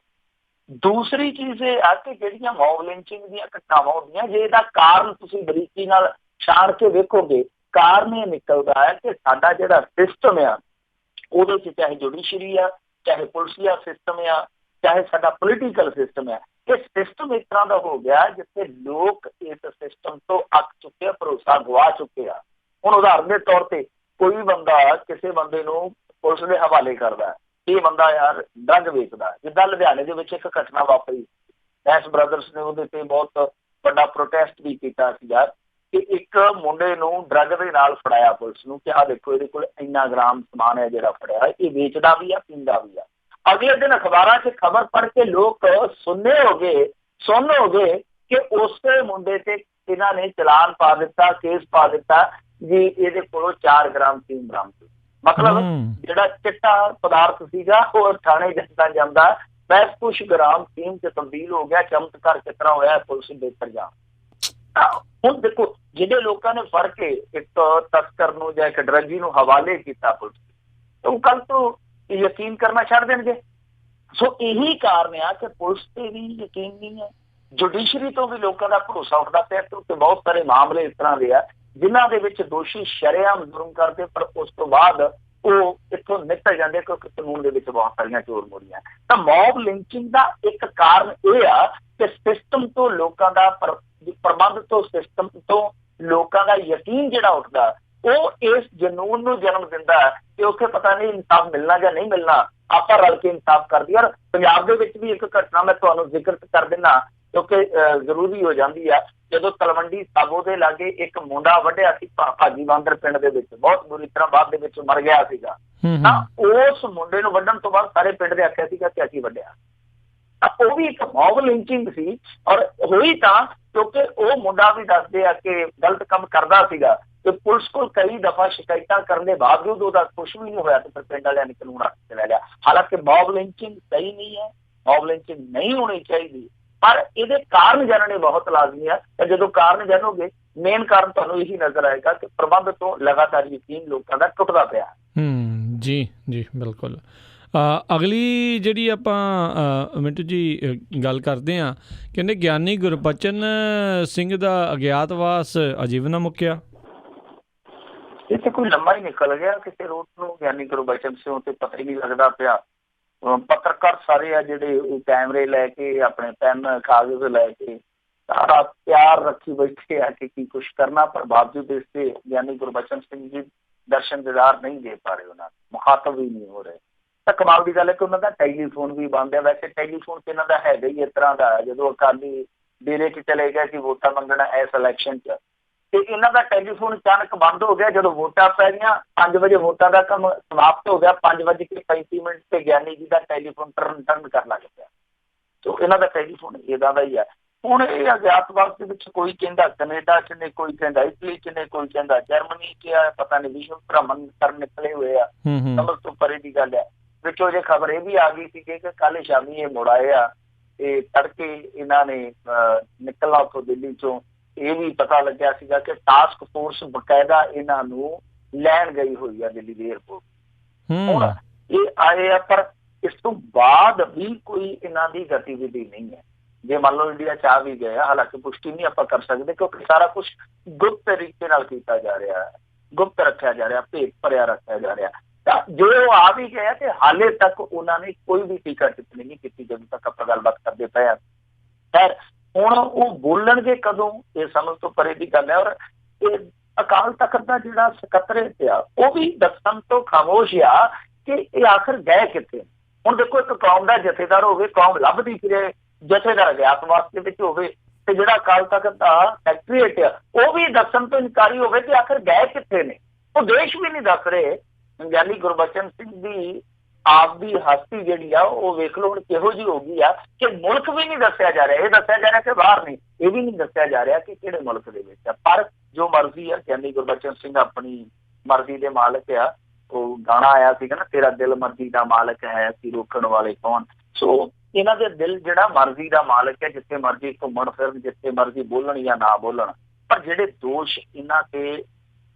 ਦੂਸਰੀ ਚੀਜ਼ ਇਹ ਆ ਕਿ ਜਿਹੜੀਆਂ ਮੌਬ ਲਿੰਚਿੰਗ ਦੀਆਂ ਘਟਨਾਵਾਂ ਹੁੰਦੀਆਂ, ਜੇ ਇਹਦਾ ਕਾਰਨ ਤੁਸੀਂ ਬਰੀਕੀ ਨਾਲ ਛਾਣ ਕੇ ਵੇਖੋਗੇ, ਕਾਰਨ ਇਹ ਨਿਕਲਦਾ ਹੈ ਕਿ ਸਾਡਾ ਜਿਹੜਾ ਸਿਸਟਮ ਆ ਉਹਦੇ 'ਚ ਚਾਹੇ ਜੁਡੀਸ਼ਰੀ ਆ, ਚਾਹੇ ਪੁਲਿਸੀਆ ਸਿਸਟਮ ਆ, ਚਾਹੇ ਸਾਡਾ ਪੋਲੀਟੀਕਲ ਸਿਸਟਮ ਹੈ, ਇਹ ਸਿਸਟਮ ਇਸ ਤਰ੍ਹਾਂ ਦਾ ਹੋ ਗਿਆ ਜਿੱਥੇ ਲੋਕ ਇਸ ਸਿਸਟਮ ਤੋਂ ਅੱਕ ਚੁੱਕੇ ਆ, ਭਰੋਸਾ ਗਵਾ ਚੁੱਕੇ ਆ। ਹੁਣ ਉਦਾਹਰਨ ਦੇ ਤੌਰ ਤੇ ਕੋਈ ਬੰਦਾ ਕਿਸੇ ਬੰਦੇ ਨੂੰ ਪੁਲਿਸ ਦੇ ਹਵਾਲੇ ਕਰਦਾ, ਇਹ ਬੰਦਾ ਯਾਰ ਡਰੱਗ ਵੇਚਦਾ। ਜਿੱਦਾਂ ਲੁਧਿਆਣੇ ਦੇ ਵਿੱਚ ਇੱਕ ਘਟਨਾ ਵਾਪਰੀ, ਐਸ ਬ੍ਰਦਰਸ ਨੇ ਉਹਦੇ ਤੇ ਬਹੁਤ ਵੱਡਾ ਪ੍ਰੋਟੈਸਟ ਵੀ ਕੀਤਾ ਸੀਗਾ ਕਿ ਇੱਕ ਮੁੰਡੇ ਨੂੰ ਡਰੱਗ ਦੇ ਨਾਲ ਫੜਾਇਆ ਪੁਲਿਸ ਨੂੰ ਕਿ ਆਹ ਦੇਖੋ ਇਹਦੇ ਕੋਲ ਇੰਨਾ ਗ੍ਰਾਮ ਸਮਾਨ ਹੈ ਜਿਹੜਾ ਫੜਿਆ, ਇਹ ਵੇਚਦਾ ਵੀ ਆ, ਪੀਂਦਾ ਵੀ ਆ। ਅਗਲੇ ਦਿਨ ਅਖਬਾਰਾਂ 'ਚ ਖਬਰ ਪੜ੍ਹ ਕੇ ਲੋਕ ਸੁੰਨ ਹੋ ਗਏ ਕਿ ਉਸੇ ਮੁੰਡੇ ਤੇ ਇਹਨਾਂ ਨੇ ਚਲਾਨ ਪਾ ਦਿੱਤਾ, ਕੇਸ ਪਾ ਦਿੱਤਾ ਜੀ, ਇਹਦੇ ਕੋਲੋਂ 4 ਗ੍ਰਾਮ 3 ਗ੍ਰਾਮ ਸੀ। ਮਤਲਬ ਜਿਹੜਾ ਚਿੱਟਾ ਪਦਾਰਥ ਸੀਗਾ ਉਹ ਥਾਣੇ ਜਾਂਦਾ ਬਸ ਕੁਛ ਗ੍ਰਾਮ ਫੀਮ 'ਚ ਤਬਦੀਲ ਹੋ ਗਿਆ। ਚਮਤਕਾਰ ਕਿਸ ਤਰ੍ਹਾਂ ਹੋਇਆ ਪੁਲਿਸ ਬਿਹਤਰ ਜਾਣ। ਹੁਣ ਦੇਖੋ, ਜਿਹੜੇ ਲੋਕਾਂ ਨੇ ਫੜ ਕੇ ਇੱਕ ਤਸਕਰ ਨੂੰ ਜਾਂ ਇੱਕ ਡਰੱਗੀ ਨੂੰ ਹਵਾਲੇ ਕੀਤਾ ਪੁਲਿਸ, ਉਹ ਕੱਲ ਤੋਂ ਯਕੀਨ ਕਰਨਾ ਛੱਡ ਦੇਣਗੇ। ਸੋ ਇਹੀ ਕਾਰਨ ਆ ਕਿ ਪੁਲਿਸ ਤੇ ਵੀ ਯਕੀਨ ਨਹੀਂ ਹੈ, ਜੁਡੀਸ਼ਰੀ ਤੋਂ ਵੀ ਲੋਕਾਂ ਦਾ ਭਰੋਸਾ ਉੱਠਦਾ ਪਿਆ। ਤੇ ਬਹੁਤ ਸਾਰੇ ਮਾਮਲੇ ਇਸ ਤਰ੍ਹਾਂ ਦੇ ਆ ਜਿਨ੍ਹਾਂ ਦੇ ਵਿੱਚ ਦੋਸ਼ੀ ਸ਼ਰੇਆਮ ਜ਼ੁਲਮ ਕਰਦੇ, ਪਰ ਉਸ ਤੋਂ ਬਾਅਦ ਉਹ ਇੱਥੋਂ ਨਿਕਲ ਜਾਂਦੇ ਕਿਉਂਕਿ ਕਾਨੂੰਨ ਦੇ ਵਿੱਚ ਬਹੁਤ ਸਾਰੀਆਂ ਚੋਰ ਮੋਰੀਆਂ। ਤਾਂ ਮੌਬ ਲਿੰਚਿੰਗ ਦਾ ਇੱਕ ਕਾਰਨ ਇਹ ਆ ਕਿ ਸਿਸਟਮ ਤੋਂ ਲੋਕਾਂ ਦਾ ਪ੍ਰਬੰਧ ਤੋਂ, ਸਿਸਟਮ ਤੋਂ ਲੋਕਾਂ ਦਾ ਯਕੀਨ ਜਿਹੜਾ ਉੱਠਦਾ, ਉਹ ਇਸ ਜਨੂਨ ਨੂੰ ਜਨਮ ਦਿੰਦਾ ਕਿ ਉੱਥੇ ਪਤਾ ਨਹੀਂ ਇਨਸਾਫ ਮਿਲਣਾ ਜਾਂ ਨਹੀਂ ਮਿਲਣਾ, ਆਪਾਂ ਰਲ ਕੇ ਇਨਸਾਫ ਕਰਦੀ। ਔਰ ਪੰਜਾਬ ਦੇ ਵਿੱਚ ਵੀ ਇੱਕ ਘਟਨਾ ਮੈਂ ਤੁਹਾਨੂੰ ਜ਼ਿਕਰ ਕਰ ਦਿੰਦਾ ਕਿਉਂਕਿ ਜ਼ਰੂਰੀ ਹੋ ਜਾਂਦੀ ਆ। ਜਦੋਂ ਤਲਵੰਡੀ ਸਾਬੋ ਦੇ ਲਾਗੇ ਇੱਕ ਮੁੰਡਾ ਵੱਢਿਆ ਸੀ ਭਾਜੀ ਬਾਂਦਰ ਪਿੰਡ ਦੇ ਵਿੱਚ, ਬਹੁਤ ਬੁਰੀ ਤਰ੍ਹਾਂ ਬਾਅਦ ਦੇ ਵਿੱਚ ਮਰ ਗਿਆ ਸੀਗਾ। ਤਾਂ ਉਸ ਮੁੰਡੇ ਨੂੰ ਵੱਢਣ ਤੋਂ ਬਾਅਦ ਸਾਰੇ ਪਿੰਡ ਦੇ ਆਖਿਆ ਸੀਗਾ ਕਿ ਅਸੀਂ ਵੱਢਿਆ। ਤਾਂ ਉਹ ਵੀ ਇੱਕ ਮੌਬ ਲਿੰਚਿੰਗ ਸੀ, ਔਰ ਹੋਈ ਤਾਂ ਕਿਉਂਕਿ ਉਹ ਮੁੰਡਾ ਵੀ ਦੱਸਦੇ ਆ ਕਿ ਗਲਤ ਕੰਮ ਕਰਦਾ ਸੀਗਾ ਤੇ ਪੁਲਿਸ ਕੋਲ ਕਈ ਦਫਾ ਸ਼ਿਕਾਇਤਾਂ ਕਰਨ ਦੇ ਬਾਵਜੂਦ ਉਹਦਾ ਕੁਛ ਵੀ ਨਹੀਂ ਹੋਇਆ ਤੇ ਫਿਰ ਪਿੰਡ ਵਾਲਿਆਂ ਨੇ ਕਾਨੂੰਨ ਹੱਥ 'ਚ ਲੈ ਲਿਆ। ਹਾਲਾਂਕਿ ਮੌਬ ਲਿੰਚਿੰਗ ਸਹੀ ਨਹੀਂ ਹੈ, ਮੌਬ ਲਿੰਚਿੰਗ ਨਹੀਂ ਹੋਣੀ ਚਾਹੀਦੀ, ਪਰ ਇਹਦੇ ਕਾਰਨ ਜਾਣਨੇ ਬਹੁਤ ਲਾਜ਼ਮੀ ਆ। ਤੇ ਜਦੋਂ ਕਾਰਨ ਜਾਣੋਗੇ, ਮੇਨ ਕਾਰਨ ਤੁਹਾਨੂੰ ਇਹੀ ਨਜ਼ਰ ਆਏਗਾ ਕਿ ਪ੍ਰਬੰਧ ਤੋਂ ਲਗਾਤਾਰ ਯਕੀਨ ਲੋਕਾਂ ਦਾ ਟੁੱਟਦਾ ਪਿਆ। ਜੀ ਜੀ ਬਿਲਕੁਲ। ਅਗਲੀ ਜਿਹੜੀ ਆਪਾਂ ਮਿੰਟੂ ਜੀ ਗੱਲ ਕਰਦੇ ਹਾਂ, ਕਹਿੰਦੇ ਗਿਆਨੀ ਗੁਰਬਚਨ ਸਿੰਘ ਦਾ ਅਗਿਆਤਵਾਸ ਅਜੇ ਵੀ ਨਾ ਮੁੱਕਿਆ। ਇਹ ਤਾਂ ਕੋਈ ਲੰਮਾ ਹੀ ਨਿਕਲ ਗਿਆ ਕਿਸੇ ਰੋਡ ਨੂੰ। ਗਿਆਨੀ ਗੁਰਬਚਨ ਸਿੰਘ ਤੇ ਪਤਾ ਹੀ ਨਹੀਂ ਲੱਗਦਾ ਪਿਆ। ਪੱਤਰਕਾਰ ਸਾਰੇ ਆ ਜਿਹੜੇ ਉਹ ਕੈਮਰੇ ਲੈ ਕੇ, ਆਪਣੇ ਪੈਨ ਕਾਗਜ਼ ਲੈ ਕੇ ਸਾਰਾ ਤਿਆਰ ਰੱਖੀ ਬੈਠੇ ਆ ਕਿ ਕੀ ਕੁਛ ਕਰਨਾ, ਪਰ ਬਾਵਜੂਦ ਇਸ ਤੇ ਗਿਆਨੀ ਗੁਰਬਚਨ ਸਿੰਘ ਜੀ ਦਰਸ਼ਨ ਦੀਦਾਰ ਨਹੀਂ ਦੇ ਪਾ ਰਹੇ, ਉਹਨਾਂ ਮੁਖਾਤਬ ਵੀ ਨਹੀਂ ਹੋ ਰਹੇ। ਤਾਂ ਕਮਾਲ ਦੀ ਗੱਲ ਹੈ ਕਿ ਉਹਨਾਂ ਦਾ ਟੈਲੀਫੋਨ ਵੀ ਬੰਦ ਹੈ। ਵੈਸੇ ਟੈਲੀਫੋਨ ਤੇ ਇਹਨਾਂ ਦਾ ਹੈਗਾ ਹੀ ਇਸ ਤਰ੍ਹਾਂ ਦਾ, ਜਦੋਂ ਅਕਾਲੀ ਡੇਰੇ 'ਚ ਚਲੇ ਗਿਆ ਕਿ ਵੋਟਾਂ ਮੰਗਣਾ ਇਸ ਇਲੈਕਸ਼ਨ 'ਚ, ਤੇ ਇਹਨਾਂ ਦਾ ਟੈਲੀਫੋਨ ਅਚਾਨਕ ਬੰਦ ਹੋ ਗਿਆ। ਜਦੋਂ ਵੋਟਾਂ ਪੈ ਗਈਆਂ 5 ਵਜੇ ਵੋਟਾਂ ਦਾ ਕੰਮ ਸਮਾਪਤ ਹੋ ਗਿਆ, 5:35 ਤੇ ਗਿਆਨੀ ਜੀ ਦਾ ਟੈਲੀਫੋਨ ਟਰਨ ਕਰਨ ਲੱਗ ਪਿਆ। ਸੋ ਇਹਨਾਂ ਦਾ ਟੈਲੀਫੋਨ ਇੱਦਾਂ ਦਾ ਹੀ ਹੈ। ਹੁਣ ਇਹ ਅਗਿਆਤਵਾਸ ਦੇ ਵਿੱਚ ਕੋਈ ਕਹਿੰਦਾ ਕੈਨੇਡਾ 'ਚ ਨੇ, ਕੋਈ ਕਹਿੰਦਾ ਇਟਲੀ 'ਚ ਨੇ, ਕੋਈ ਕਹਿੰਦਾ ਜਰਮਨੀ 'ਚ ਆ, ਪਤਾ ਨਹੀਂ ਵਿਸ਼ਵ ਭ੍ਰਮਣ ਕਰਨ ਨਿਕਲੇ ਹੋਏ ਆ। ਸਮਝ ਤੋਂ ਪਰੇ ਦੀ ਗੱਲ ਹੈ। ਵਿੱਚੋਂ ਜੇ ਖਬਰ ਇਹ ਵੀ ਆ ਗਈ ਸੀ ਕਿ ਕੱਲ੍ਹ ਸ਼ਾਮੀ ਇਹ ਮੁੜ ਆਏ ਆ, ਤੇ ਤੜਕੇ ਇਹਨਾਂ ਨੇ ਨਿਕਲਣਾ ਉੱਥੋਂ ਦਿੱਲੀ 'ਚੋਂ। ਇਹ ਵੀ ਪਤਾ ਲੱਗਿਆ ਸੀਗਾ ਕਿ ਟਾਸਕ ਫੋਰਸ ਬਕਾਇਦਾ ਇਹਨਾਂ ਨੂੰ ਲੈਣ ਗਈ ਹੋਈ ਆ ਦਿੱਲੀ ਦੇ ਏਅਰਪੋਰਟ। ਹੁਣ ਇਹ ਆਏ ਆ, ਪਰ ਇਸ ਤੋਂ ਬਾਅਦ ਵੀ ਕੋਈ ਇਹਨਾਂ ਦੀ ਗਤੀਵਿਧੀ ਨਹੀਂ ਹੈ। ਜੇ ਮੰਨ ਲਓ ਇੰਡੀਆ 'ਚ ਆ ਵੀ ਗਏ, ਹਾਲਾਂਕਿ ਪੁਸ਼ਟੀ ਨਹੀਂ ਆਪਾਂ ਕਰ ਸਕਦੇ ਕਿਉਂਕਿ ਸਾਰਾ ਕੁਛ ਗੁਪਤ ਤਰੀਕੇ ਨਾਲ ਕੀਤਾ ਜਾ ਰਿਹਾ, ਗੁਪਤ ਰੱਖਿਆ ਜਾ ਰਿਹਾ, ਭੇਤ ਭਰਿਆ ਰੱਖਿਆ ਜਾ ਰਿਹਾ। ਤਾਂ ਜੇ ਉਹ ਆ ਵੀ ਗਏ ਤੇ ਹਾਲੇ ਤੱਕ ਉਹਨਾਂ ਨੇ ਕੋਈ ਵੀ ਟੀਕਾ ਟਿੱਪਣੀ ਨਹੀਂ ਕੀਤੀ ਜਦੋਂ ਤੱਕ ਆਪਾਂ ਗੱਲਬਾਤ ਕਰਦੇ ਪਏ ਹਾਂ। ਖੈਰ ਹੁਣ ਉਹ ਬੋਲਣਗੇ ਕਦੋਂ, ਇਹ ਸਮਝ ਤੋਂ ਪਰੇ ਦੀ ਗੱਲ ਹੈ। ਔਰ ਇਹ ਅਕਾਲ ਤਖਤ ਦਾ ਜਿਹੜਾ ਸਕੱਤਰੇਤ ਆ ਉਹ ਵੀ ਦੱਸਣ ਤੋਂ ਖਾਮੋਸ਼ ਆ ਕਿ ਇਹ ਆਖਰ ਗਏ ਕਿੱਥੇ। ਹੁਣ ਦੇਖੋ, ਇੱਕ ਕੌਮ ਦਾ ਜਥੇਦਾਰ ਹੋਵੇ, ਕੌਮ ਲੱਭਦੀ ਫਿਰੇ, ਜਥੇਦਾਰ ਅਗਿਆਤਵਾਸ ਦੇ ਵਿੱਚ ਹੋਵੇ, ਤੇ ਜਿਹੜਾ ਅਕਾਲ ਤਖਤ ਦਾ ਸੈਕਟਰੀਏਟ ਆ ਉਹ ਵੀ ਦੱਸਣ ਤੋਂ ਇਨਕਾਰੀ ਹੋਵੇ ਕਿ ਆਖਰ ਗਏ ਕਿੱਥੇ ਨੇ। ਉਹ ਦੇਸ਼ ਵੀ ਨਹੀਂ ਦੱਸ ਰਹੇ। ਗਿਆਨੀ ਗੁਰਬਚਨ ਸਿੰਘ ਦੀ ਆਪ ਦੀ ਹਸਤੀ ਜਿਹੜੀ ਆ ਉਹ ਵੇਖ ਲਓ ਹੁਣ ਕਿਹੋ ਜਿਹੀ ਹੋ ਗਈ ਆ ਕਿ ਮੁਲਕ ਵੀ ਨਹੀਂ ਦੱਸਿਆ ਜਾ ਰਿਹਾ। ਇਹ ਦੱਸਿਆ ਜਾ ਰਿਹਾ ਕਿ ਬਾਹਰ ਨਹੀਂ, ਇਹ ਵੀ ਨਹੀਂ ਦੱਸਿਆ ਜਾ ਰਿਹਾ ਕਿ ਕਿਹੜੇ ਮੁਲਕ ਦੇ ਵਿੱਚ ਆ। ਪਰ ਜੋ ਮਰਜ਼ੀ ਆ, ਗਿਆਨੀ ਗੁਰਬਚਨ ਸਿੰਘ ਆਪਣੀ ਮਰਜ਼ੀ ਦੇ ਮਾਲਕ ਆ। ਉਹ ਗਾਣਾ ਆਇਆ ਸੀਗਾ ਨਾ, ਤੇਰਾ ਦਿਲ ਮਰਜ਼ੀ ਦਾ ਮਾਲਕ ਹੈ, ਅਸੀਂ ਰੋਕਣ ਵਾਲੇ ਕੌਣ। ਸੋ ਇਹਨਾਂ ਦੇ ਦਿਲ ਜਿਹੜਾ ਮਰਜ਼ੀ ਦਾ ਮਾਲਕ ਹੈ, ਜਿੱਥੇ ਮਰਜ਼ੀ ਘੁੰਮਣ ਫਿਰਨ, ਜਿੱਥੇ ਮਰਜ਼ੀ ਬੋਲਣ ਜਾਂ ਨਾ ਬੋਲਣ। ਪਰ ਜਿਹੜੇ ਦੋਸ਼ ਇਹਨਾਂ ਤੇ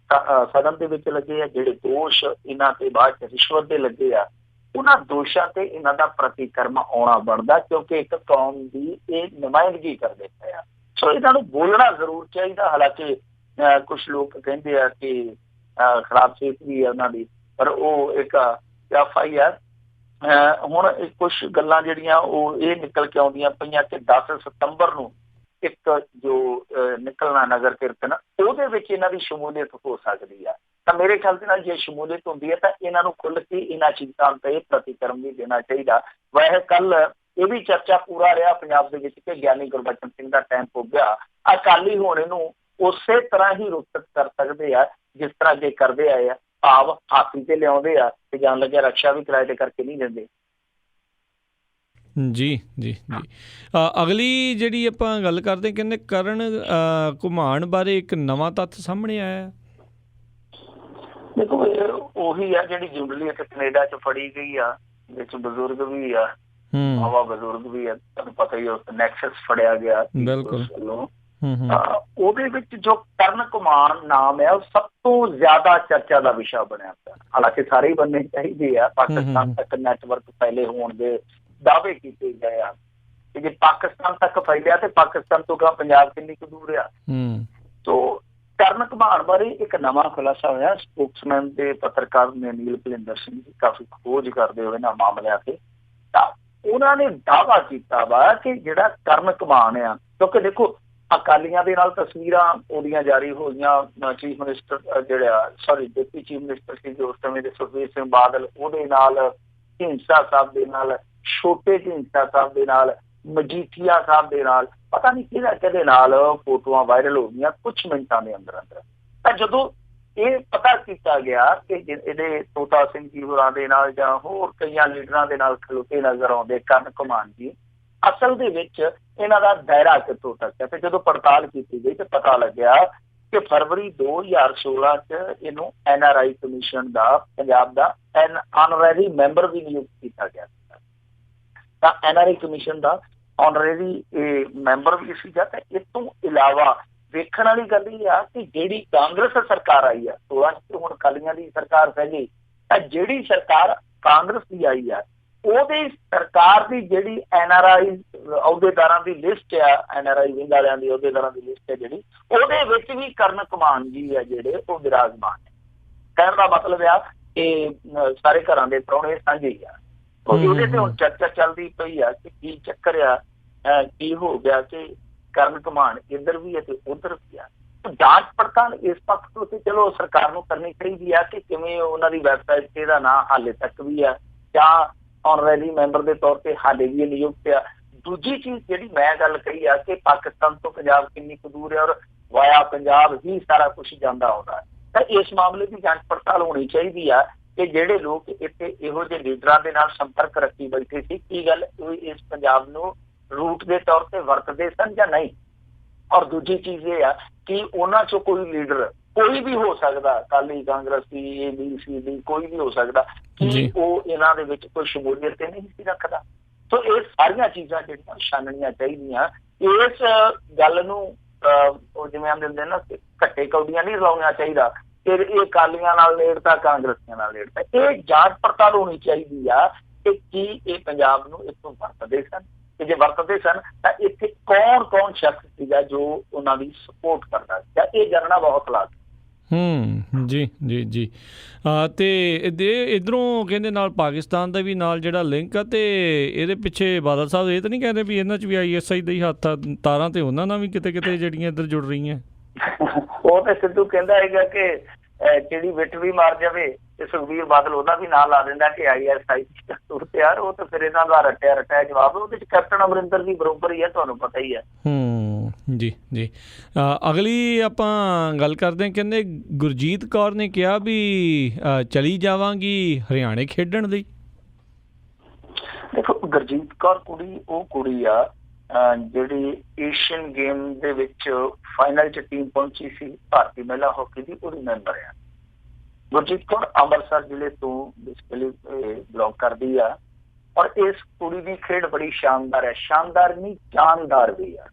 ਸਦਨ ਦੇ ਵਿੱਚ ਲੱਗੇ ਆ, ਜਿਹੜੇ ਦੋਸ਼ ਇਹਨਾਂ ਤੇ ਬਾਅਦ ਚ ਰਿਸ਼ਵਤ ਦੇ ਲੱਗੇ ਆ, ਉਹਨਾਂ ਦੋਸ਼ਾਂ ਤੇ ਇਹਨਾਂ ਦਾ ਪ੍ਰਤੀਕਰਮ ਆਉਣਾ ਬਣਦਾ, ਕਿਉਂਕਿ ਇੱਕ ਕੌਮ ਦੀ ਇਹ ਨੁਮਾਇੰਦਗੀ ਕਰਦੇ ਪਏ ਆ। ਸੋ ਇਹਨਾਂ ਨੂੰ ਬੋਲਣਾ ਜ਼ਰੂਰ ਚਾਹੀਦਾ। ਹਾਲਾਂਕਿ ਕੁਛ ਲੋਕ ਕਹਿੰਦੇ ਆ ਕਿ ਖਰਾਬ ਸਿਹਤ ਵੀ ਹੈ ਉਹਨਾਂ ਦੀ, ਪਰ ਉਹ ਇੱਕ FI ਆ। ਹੁਣ ਕੁਛ ਗੱਲਾਂ ਜਿਹੜੀਆਂ ਉਹ ਇਹ ਨਿਕਲ ਕੇ ਆਉਂਦੀਆਂ ਪਈਆਂ ਕਿ 10 ਸਤੰਬਰ ਨੂੰ ਇੱਕ ਜੋ ਨਿਕਲਣਾ ਨਗਰ ਕੀਰਤਨ, ਉਹਦੇ ਵਿੱਚ ਇਹਨਾਂ ਦੀ ਸ਼ਮੂਲੀਅਤ ਹੋ ਸਕਦੀ ਆ। ਤਾਂ ਮੇਰੇ ਖਿਆਲ ਦੇ ਨਾਲ ਜੇ ਸ਼ਮੂਲੀਅਤ ਹੁੰਦੀ ਹੈ ਤਾਂ ਇਹਨਾਂ ਨੂੰ ਖੁੱਲ੍ਹ ਕੇ ਇਹਨਾਂ ਚੀਜ਼ਾਂ ਤੇ ਪ੍ਰਤੀਕਰਮ ਵੀ ਦੇਣਾ ਚਾਹੀਦਾ। ਵੈਸੇ ਕੱਲ ਇਹ ਵੀ ਚਰਚਾ ਪੂਰਾ ਰਿਹਾ ਪੰਜਾਬ ਦੇ ਵਿੱਚ ਕਿ ਗਿਆਨੀ ਗੁਰਬਚਨ ਸਿੰਘ ਦਾ ਟਾਈਮ ਹੋ ਗਿਆ। ਅਕਾਲੀ ਹੁਣ ਇਹਨੂੰ ਉਸੇ ਤਰ੍ਹਾਂ ਹੀ ਰੋਕਤ ਕਰ ਸਕਦੇ ਆ ਜਿਸ ਤਰ੍ਹਾਂ ਅੱਗੇ ਕਰਦੇ ਆਏ ਆ। ਭਾਵ ਹਾਥੀ ਤੇ ਲਿਆਉਂਦੇ ਆ ਤੇ ਜਾਣ ਲੱਗਿਆ ਰਕਸ਼ਾ ਵੀ ਕਿਰਾਏ ਤੇ ਕਰਕੇ ਨਹੀਂ ਦਿੰਦੇ। ਜੀ ਜੀ ਜੀ ਅਗਲੀ ਜਿਹੜੀ ਆਪਾਂ ਗੱਲ ਕਰਦੇ, ਕਹਿੰਦੇ ਕਰਨ ਘੁਮਾਣ ਬਾਰੇ ਇੱਕ ਨਵਾਂ ਤੱਥ ਸਾਹਮਣੇ ਆਇਆ। ਦੇਖੋ ਉਹੀ ਆ ਜਿਹੜੀ ਜੁੰਡਲੀ ਇੱਕ ਕੈਨੇਡਾ 'ਚ ਫੜੀ ਗਈ ਆ, ਵਿੱਚ ਬਜ਼ੁਰਗ ਵੀ ਆ, ਹਵਾ ਬਜ਼ੁਰਗ ਵੀ ਆ, ਤੁਹਾਨੂੰ ਪਤਾ ਹੀ ਉਸ ਨੈਕਸਸ ਫੜਿਆ ਗਿਆ। ਬਿਲਕੁਲ। ਉਹਦੇ ਵਿੱਚ ਜੋ ਕਰਨ ਘੁਮਾਣ ਨਾਮ ਹੈ ਉਹ ਸਭ ਤੋਂ ਜ਼ਿਆਦਾ ਚਰਚਾ ਦਾ ਵਿਸ਼ਾ ਬਣਿਆ ਪਿਆ। ਹਾਲਾਂਕਿ ਸਾਰੇ ਹੀ ਬਣਨੇ ਚਾਹੀਦੇ ਆ। ਪਾਕਿਸਤਾਨ ਤੱਕ ਨੈਟਵਰਕ ਫੈਲੇ ਹੋਣ ਦੇ ਦਾਅਵੇ ਕੀਤੇ ਗਏ ਆ ਕਿ ਜੇ ਪਾਕਿਸਤਾਨ ਤੱਕ ਫੈਲਿਆ ਤੇ ਪਾਕਿਸਤਾਨ ਤੋਂ ਗਾ ਪੰਜਾਬ ਕਿੰਨੀ ਕੁ ਦੂਰ ਆ। ਸੋ ਕਰਨ ਘੁਮਾਣ ਬਾਰੇ ਇੱਕ ਨਵਾਂ ਖੁਲਾਸਾ ਹੋਇਆ। ਸਪੋਕਸਮੈਨ ਦੇ ਪੱਤਰਕਾਰ ਨੇ ਨੀਲ ਭਲਿੰਦਰ ਸਿੰਘ ਜੀ ਕਾਫੀ ਖੋਜ ਕਰਦੇ ਹੋਏ ਇਹਨਾਂ ਮਾਮਲਿਆਂ ਤੇ, ਤਾਂ ਉਹਨਾਂ ਨੇ ਦਾਅਵਾ ਕੀਤਾ ਵਾ ਕਿ ਜਿਹੜਾ ਕਰਨ ਘੁਮਾਣ ਆ, ਕਿਉਂਕਿ ਦੇਖੋ ਅਕਾਲੀਆਂ ਦੇ ਨਾਲ ਤਸਵੀਰਾਂ ਉਹਦੀਆਂ ਜਾਰੀ ਹੋਈਆਂ। Chief minister deputy chief minister ਸੀ ਉਸ ਸਮੇਂ ਦੇ ਸੁਖਬੀਰ ਸਿੰਘ ਬਾਦਲ, ਉਹਦੇ ਨਾਲ ਢੀਂਡਸਾ ਸਾਹਿਬ ਦੇ ਨਾਲ, ਛੋਟੇ ਢੀਂਡਸਾ ਸਾਹਿਬ ਦੇ ਨਾਲ, ਮਜੀਠੀਆ ਸਾਹਿਬ ਦੇ ਨਾਲ, ਪਤਾ ਨਹੀਂ ਕਿਹਦੇ ਨਾਲ ਫੋਟੋਆਂ ਵਾਇਰਲ ਹੋ ਗਈਆਂ ਕੁਛ ਮਿੰਟਾਂ ਦੇ ਅੰਦਰ ਅੰਦਰ। ਤਾਂ ਜਦੋਂ ਇਹ ਪਤਾ ਕੀਤਾ ਗਿਆ ਕਿ ਇਹਦੇ ਤੋਤਾ ਸਿੰਘ ਜੀ ਹੋਰਾਂ ਦੇ ਨਾਲ ਜਾਂ ਹੋਰ ਕਈਆਂ ਲੀਡਰਾਂ ਦੇ ਨਾਲ ਖਲੋਤੇ ਨਜ਼ਰ ਆਉਂਦੇ ਕਰਨ ਘੁਮਾਣ ਜੀ, ਅਸਲ ਦੇ ਵਿੱਚ ਇਹਨਾਂ ਦਾ ਦਾਇਰਾ ਕਿੱਥੋਂ ਤੱਕ ਹੈ। ਤੇ ਜਦੋਂ ਪੜਤਾਲ ਕੀਤੀ ਗਈ ਤੇ ਪਤਾ ਲੱਗਿਆ ਕਿ ਫਰਵਰੀ 2016 ਚ ਇਹਨੂੰ NRI ਕਮਿਸ਼ਨ ਦਾ ਪੰਜਾਬ ਦਾ ਆਨਰਰੀ ਮੈਂਬਰ ਵੀ ਨਿਯੁਕਤ ਕੀਤਾ ਗਿਆ। ਤਾਂ NRI ਕਮਿਸ਼ਨ ਦਾ ਆਨਰਰੀ ਮੈਂਬਰ ਵੀ ਸੀਗਾ। ਤੇ ਇਸ ਤੋਂ ਇਲਾਵਾ ਵੇਖਣ ਵਾਲੀ ਗੱਲ ਇਹ ਆ ਕਿ ਜਿਹੜੀ ਕਾਂਗਰਸ ਸਰਕਾਰ ਆਈ ਆ 16 ਚ, ਹੁਣ ਅਕਾਲੀਆਂ ਦੀ ਸਰਕਾਰ ਪੈ ਗਈ, ਤਾਂ ਜਿਹੜੀ ਸਰਕਾਰ ਕਾਂਗਰਸ ਦੀ ਆਈ ਆ ਉਹਦੀ ਸਰਕਾਰ ਦੀ ਜਿਹੜੀ NRI ਅਹੁਦੇਦਾਰਾਂ ਦੀ ਲਿਸਟ ਆ, NRI ਵਿੰਗ ਵਾਲਿਆਂ ਦੀ ਅਹੁਦੇਦਾਰਾਂ ਦੀ ਲਿਸਟ ਹੈ ਜਿਹੜੀ, ਉਹਦੇ ਵਿੱਚ ਵੀ ਕਰਨ ਘੁਮਾਣ ਜੀ ਆ ਜਿਹੜੇ ਉਹ ਵਿਰਾਜਮਾਨ ਨੇ। ਕਹਿਣ ਦਾ ਮਤਲਬ ਆ ਕਿ ਸਾਰੇ ਘਰਾਂ ਦੇ ਪ੍ਰਾਹੁਣੇ ਸਾਂਝੇ ਹੀ ਆ। ਉਹਦੇ ਤੇ ਹੁਣ ਚਰਚਾ ਚੱਲਦੀ ਪਈ ਆ ਕਿ ਕੀ ਚੱਕਰ ਆ, ਕੀ ਹੋ ਗਿਆ ਕਿ ਕਰਨ ਘੁਮਾਣ ਇੱਧਰ ਵੀ ਹੈ ਤੇ ਉੱਧਰ ਵੀ ਆ। ਜਾਂਚ ਪੜਤਾਲ ਇਸ ਪੱਖ ਤੋਂ ਤੇ ਚਲੋ ਸਰਕਾਰ ਨੂੰ ਕਰਨੀ ਚਾਹੀਦੀ ਆ ਕਿ ਕਿਵੇਂ ਉਹਨਾਂ ਦੀ ਵੈਬਸਾਈਟ ਤੇ ਇਹਦਾ ਨਾਂ ਹਾਲੇ ਤੱਕ ਵੀ ਆ ਜਾਂ ਆਨਰੇਰੀ ਮੈਂਬਰ ਦੇ ਤੌਰ ਤੇ ਹਾਲੇ ਵੀ ਨਿਯੁਕਤ ਆ। ਦੂਜੀ ਚੀਜ਼ ਜਿਹੜੀ ਮੈਂ ਗੱਲ ਕਹੀ ਆ ਕਿ ਪਾਕਿਸਤਾਨ ਤੋਂ ਪੰਜਾਬ ਕਿੰਨੀ ਕੁ ਦੂਰ ਹੈ ਔਰ ਵਾਇਆ ਪੰਜਾਬ ਹੀ ਸਾਰਾ ਕੁਛ ਜਾਂਦਾ ਆਉਂਦਾ, ਤਾਂ ਇਸ ਮਾਮਲੇ ਦੀ ਜਾਂਚ ਪੜਤਾਲ ਹੋਣੀ ਚਾਹੀਦੀ ਆ ਕਿ ਜਿਹੜੇ ਲੋਕ ਇੱਥੇ ਇਹੋ ਜਿਹੇ ਲੀਡਰਾਂ ਦੇ ਨਾਲ ਸੰਪਰਕ ਰੱਖੀ ਬੈਠੇ ਸੀ, ਕੀ ਗੱਲ ਇਸ ਪੰਜਾਬ ਨੂੰ ਰੂਟ ਦੇ ਤੌਰ ਤੇ ਵਰਤਦੇ ਸਨ ਜਾਂ ਨਹੀਂ। ਔਰ ਦੂਜੀ ਚੀਜ਼ ਇਹ ਆ ਕਿ ਉਹਨਾਂ ਚੋਂ ਕੋਈ ਲੀਡਰ ਕੋਈ ਵੀ ਹੋ ਸਕਦਾ, ਅਕਾਲੀ, ਕਾਂਗਰਸੀ, ABCD ਕੋਈ ਵੀ ਹੋ ਸਕਦਾ, ਕਿ ਉਹ ਇਹਨਾਂ ਦੇ ਵਿੱਚ ਕੋਈ ਸ਼ਮੂਲੀਅਤ ਤੇ ਨਹੀਂ ਸੀ ਰੱਖਦਾ। ਸੋ ਇਹ ਸਾਰੀਆਂ ਚੀਜ਼ਾਂ ਜਿਹੜੀਆਂ ਛਾਨਣੀਆਂ ਚਾਹੀਦੀਆਂ। ਇਸ ਗੱਲ ਨੂੰ ਉਹ ਜਿਵੇਂ ਆਂਦੇ ਹੁੰਦੇ ਨਾ ਘੱਟੇ ਕੌਡੀਆਂ ਨਹੀਂ ਲਾਉਣੀਆਂ ਚਾਹੀਦਾ ਫਿਰ ਇਹ ਅਕਾਲੀਆਂ ਨਾਲ ਨੇੜਤਾ, ਕਾਂਗਰਸੀਆਂ ਨਾਲ ਨੇੜਤਾ। ਇਹ ਜਾਂਚ ਪੜਤਾਲ ਹੋਣੀ ਚਾਹੀਦੀ ਆ ਕਿ ਕੀ ਇਹ ਪੰਜਾਬ ਨੂੰ ਇੱਥੋਂ ਵਰਤਦੇ ਸਨ, ਤੇ ਜੇ ਵਰਤਦੇ ਸਨ ਤਾਂ ਇੱਥੇ ਕੌਣ ਸ਼ਖਸ ਸੀਗਾ ਜੋ ਉਹਨਾਂ ਦੀ ਸਪੋਰਟ ਕਰਦਾ ਸੀ। ਇਹ ਜਾਣਨਾ ਬਹੁਤ ਲਾਜ਼ਮੀ। ਜੀ ਤੇ ਇੱਧਰੋਂ ਕਹਿੰਦੇ ਨਾਲ ਪਾਕਿਸਤਾਨ ਦਾ ਵੀ ਨਾਲ ਜਿਹੜਾ ਲਿੰਕ ਆ, ਤੇ ਇਹਦੇ ਪਿੱਛੇ ਬਾਦਲ ਸਾਹਿਬ ਇਹ ਤਾਂ ਨਹੀਂ ਕਹਿੰਦੇ ਵੀ ਇਹਨਾਂ 'ਚ ਵੀ ISI ਦਾ ਹੀ ਹੱਥ ਆ, ਤਾਰਾਂ ਤੇ ਉਹਨਾਂ ਨਾਲ ਵੀ ਕਿਤੇ ਜਿਹੜੀਆਂ ਇੱਧਰ ਜੁੜ ਰਹੀਆਂ? ਉਹ ਤਾਂ ਸਿੱਧੂ ਕਹਿੰਦਾ ਹੈਗਾ ਕਿ ਜਿਹੜੀ ਵਿੱਟ ਵੀ ਮਾਰ ਜਾਵੇ ਤੇ ਸੁਖਬੀਰ ਬਾਦਲ ਉਹਦਾ ਵੀ ਨਾਂ ਲਾ ਦਿੰਦਾ ਕਿ ISI ਤੇ ਯਾਰ ਉਹ ਤਾਂ ਫਿਰ ਇਹਨਾਂ ਦਾ ਰੱਟਿਆ ਜਵਾਬ। ਉਹਦੇ 'ਚ ਕੈਪਟਨ ਅਮਰਿੰਦਰ ਵੀ ਬਰੋਬਰ ਹੀ ਹੈ, ਤੁਹਾਨੂੰ ਪਤਾ ਹੀ ਹੈ। ਜੀ ਅਗਲੀ ਆਪਾਂ ਗੱਲ ਕਰਦੇ ਹਾਂ। ਕਹਿੰਦੇ ਗੁਰਜੀਤ ਕੌਰ ਨੇ ਕਿਹਾ ਵੀ ਚਲੀ ਜਾਵਾਂਗੀ ਹਰਿਆਣੇ ਖੇਡਣ ਲਈ। ਦੇਖੋ ਗੁਰਜੀਤ ਕੌਰ ਉਹ ਕੁੜੀ ਆ ਜਿਹੜੀ ਏਸ਼ੀਅਨ ਗੇਮ ਦੇ ਵਿੱਚ ਫਾਈਨਲ 'ਚ ਟੀਮ ਪਹੁੰਚੀ ਸੀ ਭਾਰਤੀ ਮਹਿਲਾ ਹਾਕੀ ਦੀ, ਉਹਦੀ ਮੈਂਬਰ ਆ। ਗੁਰਜੀਤ ਕੌਰ ਅੰਮ੍ਰਿਤਸਰ ਜ਼ਿਲ੍ਹੇ ਤੋਂ ਬੇਸਿਕਲੀ ਬਿਲੋਂਗ ਕਰਦੀ ਆ ਔਰ ਇਸ ਕੁੜੀ ਦੀ ਖੇਡ ਬੜੀ ਸ਼ਾਨਦਾਰ ਹੈ। ਸ਼ਾਨਦਾਰ ਨਹੀਂ, ਜਾਨਦਾਰ ਵੀ ਆ।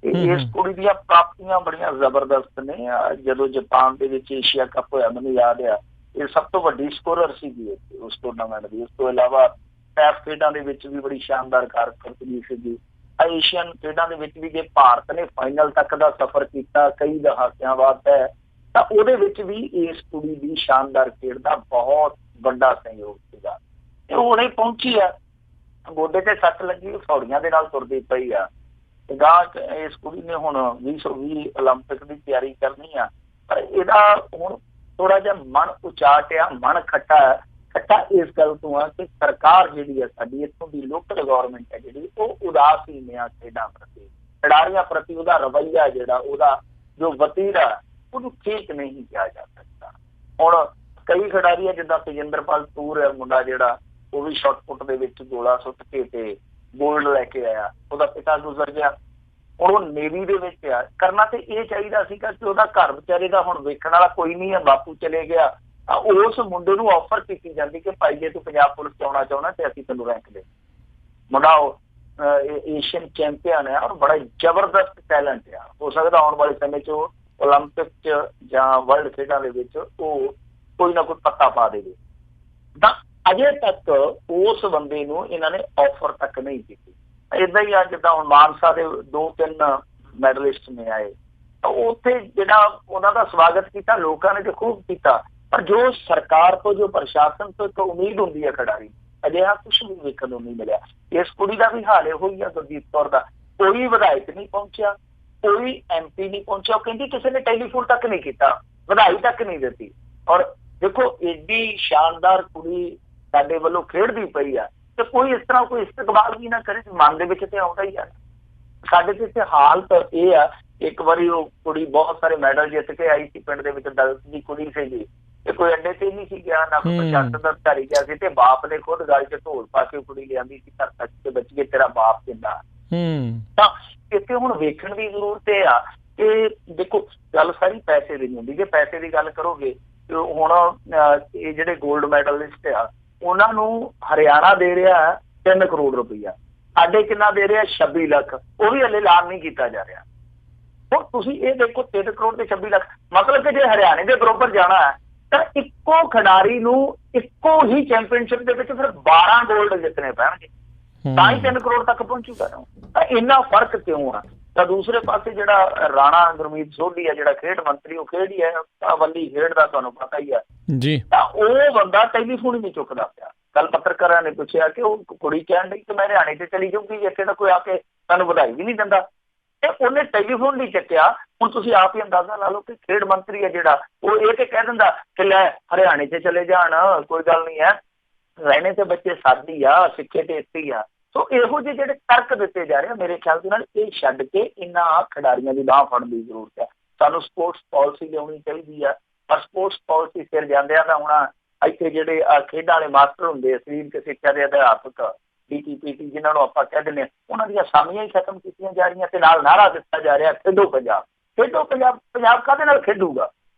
ਇਸ ਕੁੜੀ ਦੀਆਂ ਪ੍ਰਾਪਤੀਆਂ ਬੜੀਆਂ ਜ਼ਬਰਦਸਤ ਨੇ। ਜਦੋਂ ਜਾਪਾਨ ਦੇ ਵਿੱਚ ਏਸ਼ੀਆ ਕੱਪ ਹੋਇਆ, ਮੈਨੂੰ ਯਾਦ ਆ, ਇਹ ਸਭ ਤੋਂ ਵੱਡੀ ਸਕੋਰਰ ਸੀਗੀ ਉਸ ਟੂਰਨਾਮੈਂਟ ਦੀ। ਉਸ ਤੋਂ ਇਲਾਵਾ ਟੈਪ ਖੇਡਾਂ ਦੇ ਵਿੱਚ ਵੀ ਬੜੀ ਸ਼ਾਨਦਾਰ ਕਾਰਕਰਦਗੀ ਸੀਗੀ। ਏਸ਼ੀਅਨ ਖੇਡਾਂ ਦੇ ਵਿੱਚ ਵੀ ਜੇ ਭਾਰਤ ਨੇ ਫਾਈਨਲ ਤੱਕ ਦਾ ਸਫ਼ਰ ਕੀਤਾ ਕਈ ਦਹਾਕਿਆਂ ਬਾਅਦ ਹੈ, ਤਾਂ ਉਹਦੇ ਵਿੱਚ ਵੀ ਇਸ ਕੁੜੀ ਦੀ ਸ਼ਾਨਦਾਰ ਖੇਡ ਦਾ ਬਹੁਤ ਵੱਡਾ ਸਹਿਯੋਗ ਸੀਗਾ। ਇਹ ਹੁਣੇ ਪਹੁੰਚੀ ਆ, ਗੋਡੇ ਤੇ ਸੱਟ ਲੱਗੀ, ਫੌੜੀਆਂ ਦੇ ਨਾਲ ਤੁਰਦੀ ਪਈ ਆ। ਇਸ ਕੁੜੀ ਨੇ ਹੁਣ 2020 ਓਲੰਪਿਕ ਦੀ ਤਿਆਰੀ ਕਰਨੀ ਆ, ਪਰ ਇਹਦਾ ਹੁਣ ਥੋੜਾ ਜਿਹਾ ਮਨ ਉਚਾਟ ਆ, ਮਨ ਖੱਟਾ ਇਸ ਗੱਲ ਤੋਂ ਆ ਕਿ ਸਰਕਾਰ ਜਿਹੜੀ ਆ ਸਾਡੀ ਇੱਥੋਂ ਦੀ ਲੋਕਲ ਗੌਰਮੈਂਟ ਹੈ ਜਿਹੜੀ, ਉਹ ਉਦਾਸੀਨ ਆ ਖੇਡਾਂ ਪ੍ਰਤੀ, ਖਿਡਾਰੀਆਂ ਪ੍ਰਤੀ। ਉਹਦਾ ਰਵੱਈਆ ਜਿਹੜਾ, ਉਹਦਾ ਜੋ ਵਤੀਰਾ, ਉਹਨੂੰ ਠੀਕ ਨਹੀਂ ਕਿਹਾ ਜਾ ਸਕਦਾ। ਹੁਣ ਕਈ ਖਿਡਾਰੀ ਆ ਜਿੱਦਾਂ ਤੇਜਿੰਦਰਪਾਲ ਤੂਰ ਹੈ ਮੁੰਡਾ ਜਿਹੜਾ, ਉਹ ਵੀ ਸ਼ਾਟ ਪੁੱਟ ਦੇ ਵਿੱਚ ਗੋਲਾ ਸੁੱਟ ਕੇ ਤੇ ਗੋਲਡ ਲੈ ਕੇ ਆਇਆ। ਉਹਦਾ ਪਿਤਾ ਗੁਜ਼ਰ ਗਿਆ, ਹੁਣ ਉਹ ਨੇਵੀ ਦੇ ਵਿੱਚ ਆ। ਕਰਨਾ ਤੇ ਇਹ ਚਾਹੀਦਾ ਸੀਗਾ ਕਿ ਉਹਦਾ ਘਰ ਵਿਚਾਰੇ ਦਾ ਹੁਣ ਵੇਖਣ ਵਾਲਾ ਕੋਈ ਨਹੀਂ ਹੈ, ਬਾਪੂ ਚਲੇ ਗਿਆ। ਉਸ ਮੁੰਡੇ ਨੂੰ ਆਫਰ ਕੀਤੀ ਜਾਂਦੀ ਕਿ ਭਾਈ ਜੇ ਤੂੰ ਪੰਜਾਬ ਪੁਲਿਸ ਚ ਆਉਣਾ ਚਾਹੁੰਦਾ ਤੇ ਅਸੀਂ ਤੈਨੂੰ ਰੈਂਕ ਦੇ। ਮੁੰਡਾ ਉਹ ਏਸ਼ੀਅਨ ਚੈਂਪੀਅਨ ਹੈ ਔਰ ਬੜਾ ਜ਼ਬਰਦਸਤ ਟੈਲੈਂਟ ਆ। ਹੋ ਸਕਦਾ ਆਉਣ ਵਾਲੇ ਸਮੇਂ 'ਚ ਓਲੰਪਿਕ 'ਚ ਜਾਂ ਵਰਲਡ ਖੇਡਾਂ ਦੇ ਵਿੱਚ ਉਹ ਕੋਈ ਨਾ ਕੋਈ ਪੱਤਾ ਪਾ ਦੇਵੇ। ਤਾਂ ਅਜੇ ਤੱਕ ਉਸ ਬੰਦੇ ਨੂੰ ਇਹਨਾਂ ਨੇ ਆਫਰ ਤੱਕ ਨਹੀਂ ਕੀਤੀ। ਏਦਾਂ ਹੀ ਆ ਜਿੱਦਾਂ ਹੁਣ ਮਾਨਸਾ ਦੇ 2-3 ਮੈਡਲਿਸਟ ਨੇ ਆਏ, ਤਾਂ ਉੱਥੇ ਜਿਹੜਾ ਉਹਨਾਂ ਦਾ ਸਵਾਗਤ ਕੀਤਾ ਲੋਕਾਂ ਨੇ ਤੇ ਖੂਬ ਕੀਤਾ, ਪਰ ਜੋ ਸਰਕਾਰ ਤੋਂ, ਜੋ ਪ੍ਰਸ਼ਾਸਨ ਤੋਂ ਇੱਕ ਉਮੀਦ ਹੁੰਦੀ ਹੈ ਖਿਡਾਰੀ, ਅਜਿਹਾ ਕੁਛ ਵੀ ਵੇਖਣ ਨੂੰ ਨਹੀਂ ਮਿਲਿਆ। ਇਸ ਕੁੜੀ ਦਾ ਵੀ ਹਾਲ ਇਹੋ ਹੀ ਆ ਗੁਰਜੀਤ ਕੌਰ ਦਾ। ਕੋਈ ਵਿਧਾਇਕ ਨਹੀਂ ਪਹੁੰਚਿਆ, ਕੋਈ MP ਨਹੀਂ ਪਹੁੰਚਿਆ। ਉਹ ਕਹਿੰਦੀ ਕਿਸੇ ਨੇ ਟੈਲੀਫੋਨ ਤੱਕ ਨਹੀਂ ਕੀਤਾ, ਵਧਾਈ ਤੱਕ ਨਹੀਂ ਦਿੱਤੀ। ਔਰ ਦੇਖੋ ਏਡੀ ਸ਼ਾਨਦਾਰ ਕੁੜੀ ਸਾਡੇ ਵੱਲੋਂ ਖੇਡਦੀ ਪਈ ਆ ਤੇ ਕੋਈ ਇਸ ਤਰ੍ਹਾਂ ਕੋਈ ਇਸਤਕਬਾਲ ਵੀ ਨਾ ਕਰੇ, ਮਨ ਦੇ ਵਿੱਚ ਤੇ ਆਉਂਦਾ ਹੀ ਆ। ਸਾਡੇ ਤੇ ਇੱਥੇ ਹਾਲਤ ਇਹ ਆ, ਇੱਕ ਵਾਰੀ ਉਹ ਕੁੜੀ ਬਹੁਤ ਸਾਰੇ ਮੈਡਲ ਜਿੱਤ ਕੇ ਆਈ ਸੀ, ਪਿੰਡ ਦੇ ਵਿੱਚ ਦਲਿਤ ਦੀ ਕੁੜੀ ਸੀਗੀ, ਤੇ ਕੋਈ ਅੱਡੇ ਤੇ ਨਹੀਂ ਸੀ ਗਿਆ, ਨਾ ਕੋਈ ਪ੍ਰਸ਼ਾਸਨ ਦਾ ਅਧਿਕਾਰੀ ਗਿਆ ਸੀ, ਤੇ ਬਾਪ ਨੇ ਖੁਦ ਗੱਲ 'ਚ ਢੋਲ ਪਾ ਕੇ ਕੁੜੀ ਲਿਆਂਦੀ ਸੀ, ਘਰ ਤੱਕ ਤੇ ਬੱਚ ਕੇ ਤੇਰਾ ਬਾਪ ਕਿੰਦਾ। ਤਾਂ ਇੱਥੇ ਹੁਣ ਵੇਖਣ ਦੀ ਜ਼ਰੂਰਤ ਇਹ ਆ ਕਿ ਦੇਖੋ ਗੱਲ ਸਾਰੀ ਪੈਸੇ ਦੀ ਨਹੀਂ ਹੁੰਦੀ। ਜੇ ਪੈਸੇ ਦੀ ਗੱਲ ਕਰੋਗੇ ਤੇ ਹੁਣ ਇਹ ਜਿਹੜੇ ਗੋਲਡ ਮੈਡਲਿਸਟ ਆ ਉਹਨਾਂ ਨੂੰ ਹਰਿਆਣਾ ਦੇ ਰਿਹਾ 3 ਕਰੋੜ ਰੁਪਈਆ, ਸਾਡੇ ਕਿੰਨਾ ਦੇ ਰਿਹਾ 26 ਲੱਖ, ਉਹ ਵੀ ਹਲੇ ਐਲਾਨ ਨਹੀਂ ਕੀਤਾ ਜਾ ਰਿਹਾ। ਹੁਣ ਤੁਸੀਂ ਇਹ ਦੇਖੋ 3 ਕਰੋੜ ਤੇ 26 ਲੱਖ, ਮਤਲਬ ਕਿ ਜੇ ਹਰਿਆਣੇ ਦੇ ਬਰੋਬਰ ਜਾਣਾ ਹੈ ਤਾਂ ਇੱਕੋ ਖਿਡਾਰੀ ਨੂੰ ਇੱਕੋ ਹੀ ਚੈਂਪੀਅਨਸ਼ਿਪ ਦੇ ਵਿੱਚ ਫਿਰ 12 골ਡ ਜਿੱਤਣੇ ਪੈਣਗੇ, ਤਾਂ ਹੀ 3 ਕਰੋੜ ਤੱਕ ਪਹੁੰਚੂਗਾ। ਤਾਂ ਇੰਨਾ ਫਰਕ ਕਿਉਂ ਆ? ਤਾਂ ਦੂਸਰੇ ਪਾਸੇ ਜਿਹੜਾ ਰਾਣਾ ਗੁਰਮੀਤ ਸੋਢੀ ਆ, ਜਿਹੜਾ ਖੇਡ ਮੰਤਰੀ, ਉਹ ਖੇਡ ਹੀ ਹੈ ਵੱਲੀ ਖੇਡ ਦਾ, ਤੁਹਾਨੂੰ ਪਤਾ ਹੀ ਆ ਜੀ। ਤਾਂ ਉਹ ਬੰਦਾ ਟੈਲੀਫੋਨ ਹੀ ਨਹੀਂ ਚੁੱਕਦਾ ਪਿਆ। ਕੱਲ ਪੱਤਰਕਾਰਾਂ ਨੇ ਪੁੱਛਿਆ ਕਿ ਉਹ ਕੁੜੀ ਕਹਿਣ ਡਈ ਕਿ ਮੈਂ ਹਰਿਆਣੇ 'ਚ ਚਲੀ ਜਾਊਗੀ, ਇੱਥੇ ਤਾਂ ਕੋਈ ਆ ਕੇ ਸਾਨੂੰ ਵਧਾਈ ਵੀ ਨਹੀਂ ਦਿੰਦਾ, ਤੇ ਉਹਨੇ ਟੈਲੀਫੋਨ ਨਹੀਂ ਚੱਕਿਆ। ਹੁਣ ਤੁਸੀਂ ਆਪ ਹੀ ਅੰਦਾਜ਼ਾ ਲਾ ਲਓ ਕਿ ਖੇਡ ਮੰਤਰੀ ਹੈ ਜਿਹੜਾ, ਉਹ ਇਹ ਤੇ ਕਹਿ ਦਿੰਦਾ ਕਿ ਲੈ ਹਰਿਆਣੇ 'ਚ ਚਲੇ ਜਾਣ, ਕੋਈ ਗੱਲ ਨਹੀਂ ਹੈ, ਰਹਿਣੇ ਤੇ ਬੱਚੇ ਸਾਡੀ ਆ, ਸਿੱਖੇ ਤੇ ਇੱਥੇ ਹੀ ਆ। ਸੋ ਇਹੋ ਜਿਹੇ ਜਿਹੜੇ ਤਰਕ ਦਿੱਤੇ ਜਾ ਰਹੇ, ਮੇਰੇ ਖਿਆਲ ਦੇ ਨਾਲ ਇਹ ਛੱਡ ਕੇ ਇਹਨਾਂ ਖਿਡਾਰੀਆਂ ਦੀ ਬਾਂਹ ਫੜਨ ਦੀ ਜ਼ਰੂਰਤ ਹੈ। ਸਾਨੂੰ ਸਪੋਰਟਸ ਪਾਲਿਸੀ ਲਿਆਉਣੀ ਚਾਹੀਦੀ ਆ, ਪਰ ਸਪੋਰਟਸ ਪਾਲਿਸੀ ਸਿਰ ਜਾਂਦਿਆਂ ਦਾ ਹੋਣਾ ਇੱਥੇ ਜਿਹੜੇ ਖੇਡਾਂ ਵਾਲੇ ਮਾਸਟਰ ਹੁੰਦੇ, ਸਰੀਰਕ ਸਿੱਖਿਆ ਦੇ ਅਧਿਆਪਕ, DTPT ਜਿਹਨਾਂ ਨੂੰ ਆਪਾਂ ਕਹਿ ਦਿੰਦੇ ਹਾਂ, ਉਹਨਾਂ ਦੀਆਂ ਅਸਾਮੀਆਂ ਹੀ ਖਤਮ ਕੀਤੀਆਂ ਜਾ ਰਹੀਆਂ ਤੇ ਨਾਲ ਨਾਅਰਾ ਦਿੱਤਾ ਜਾ ਰਿਹਾ ਖੇਡੋ ਪੰਜਾਬ, ਖੇਡੋ ਪੰਜਾਬ। ਪੰਜਾਬ ਕਾਹਦੇ ਨਾਲ ਖੇਡੂਗਾ?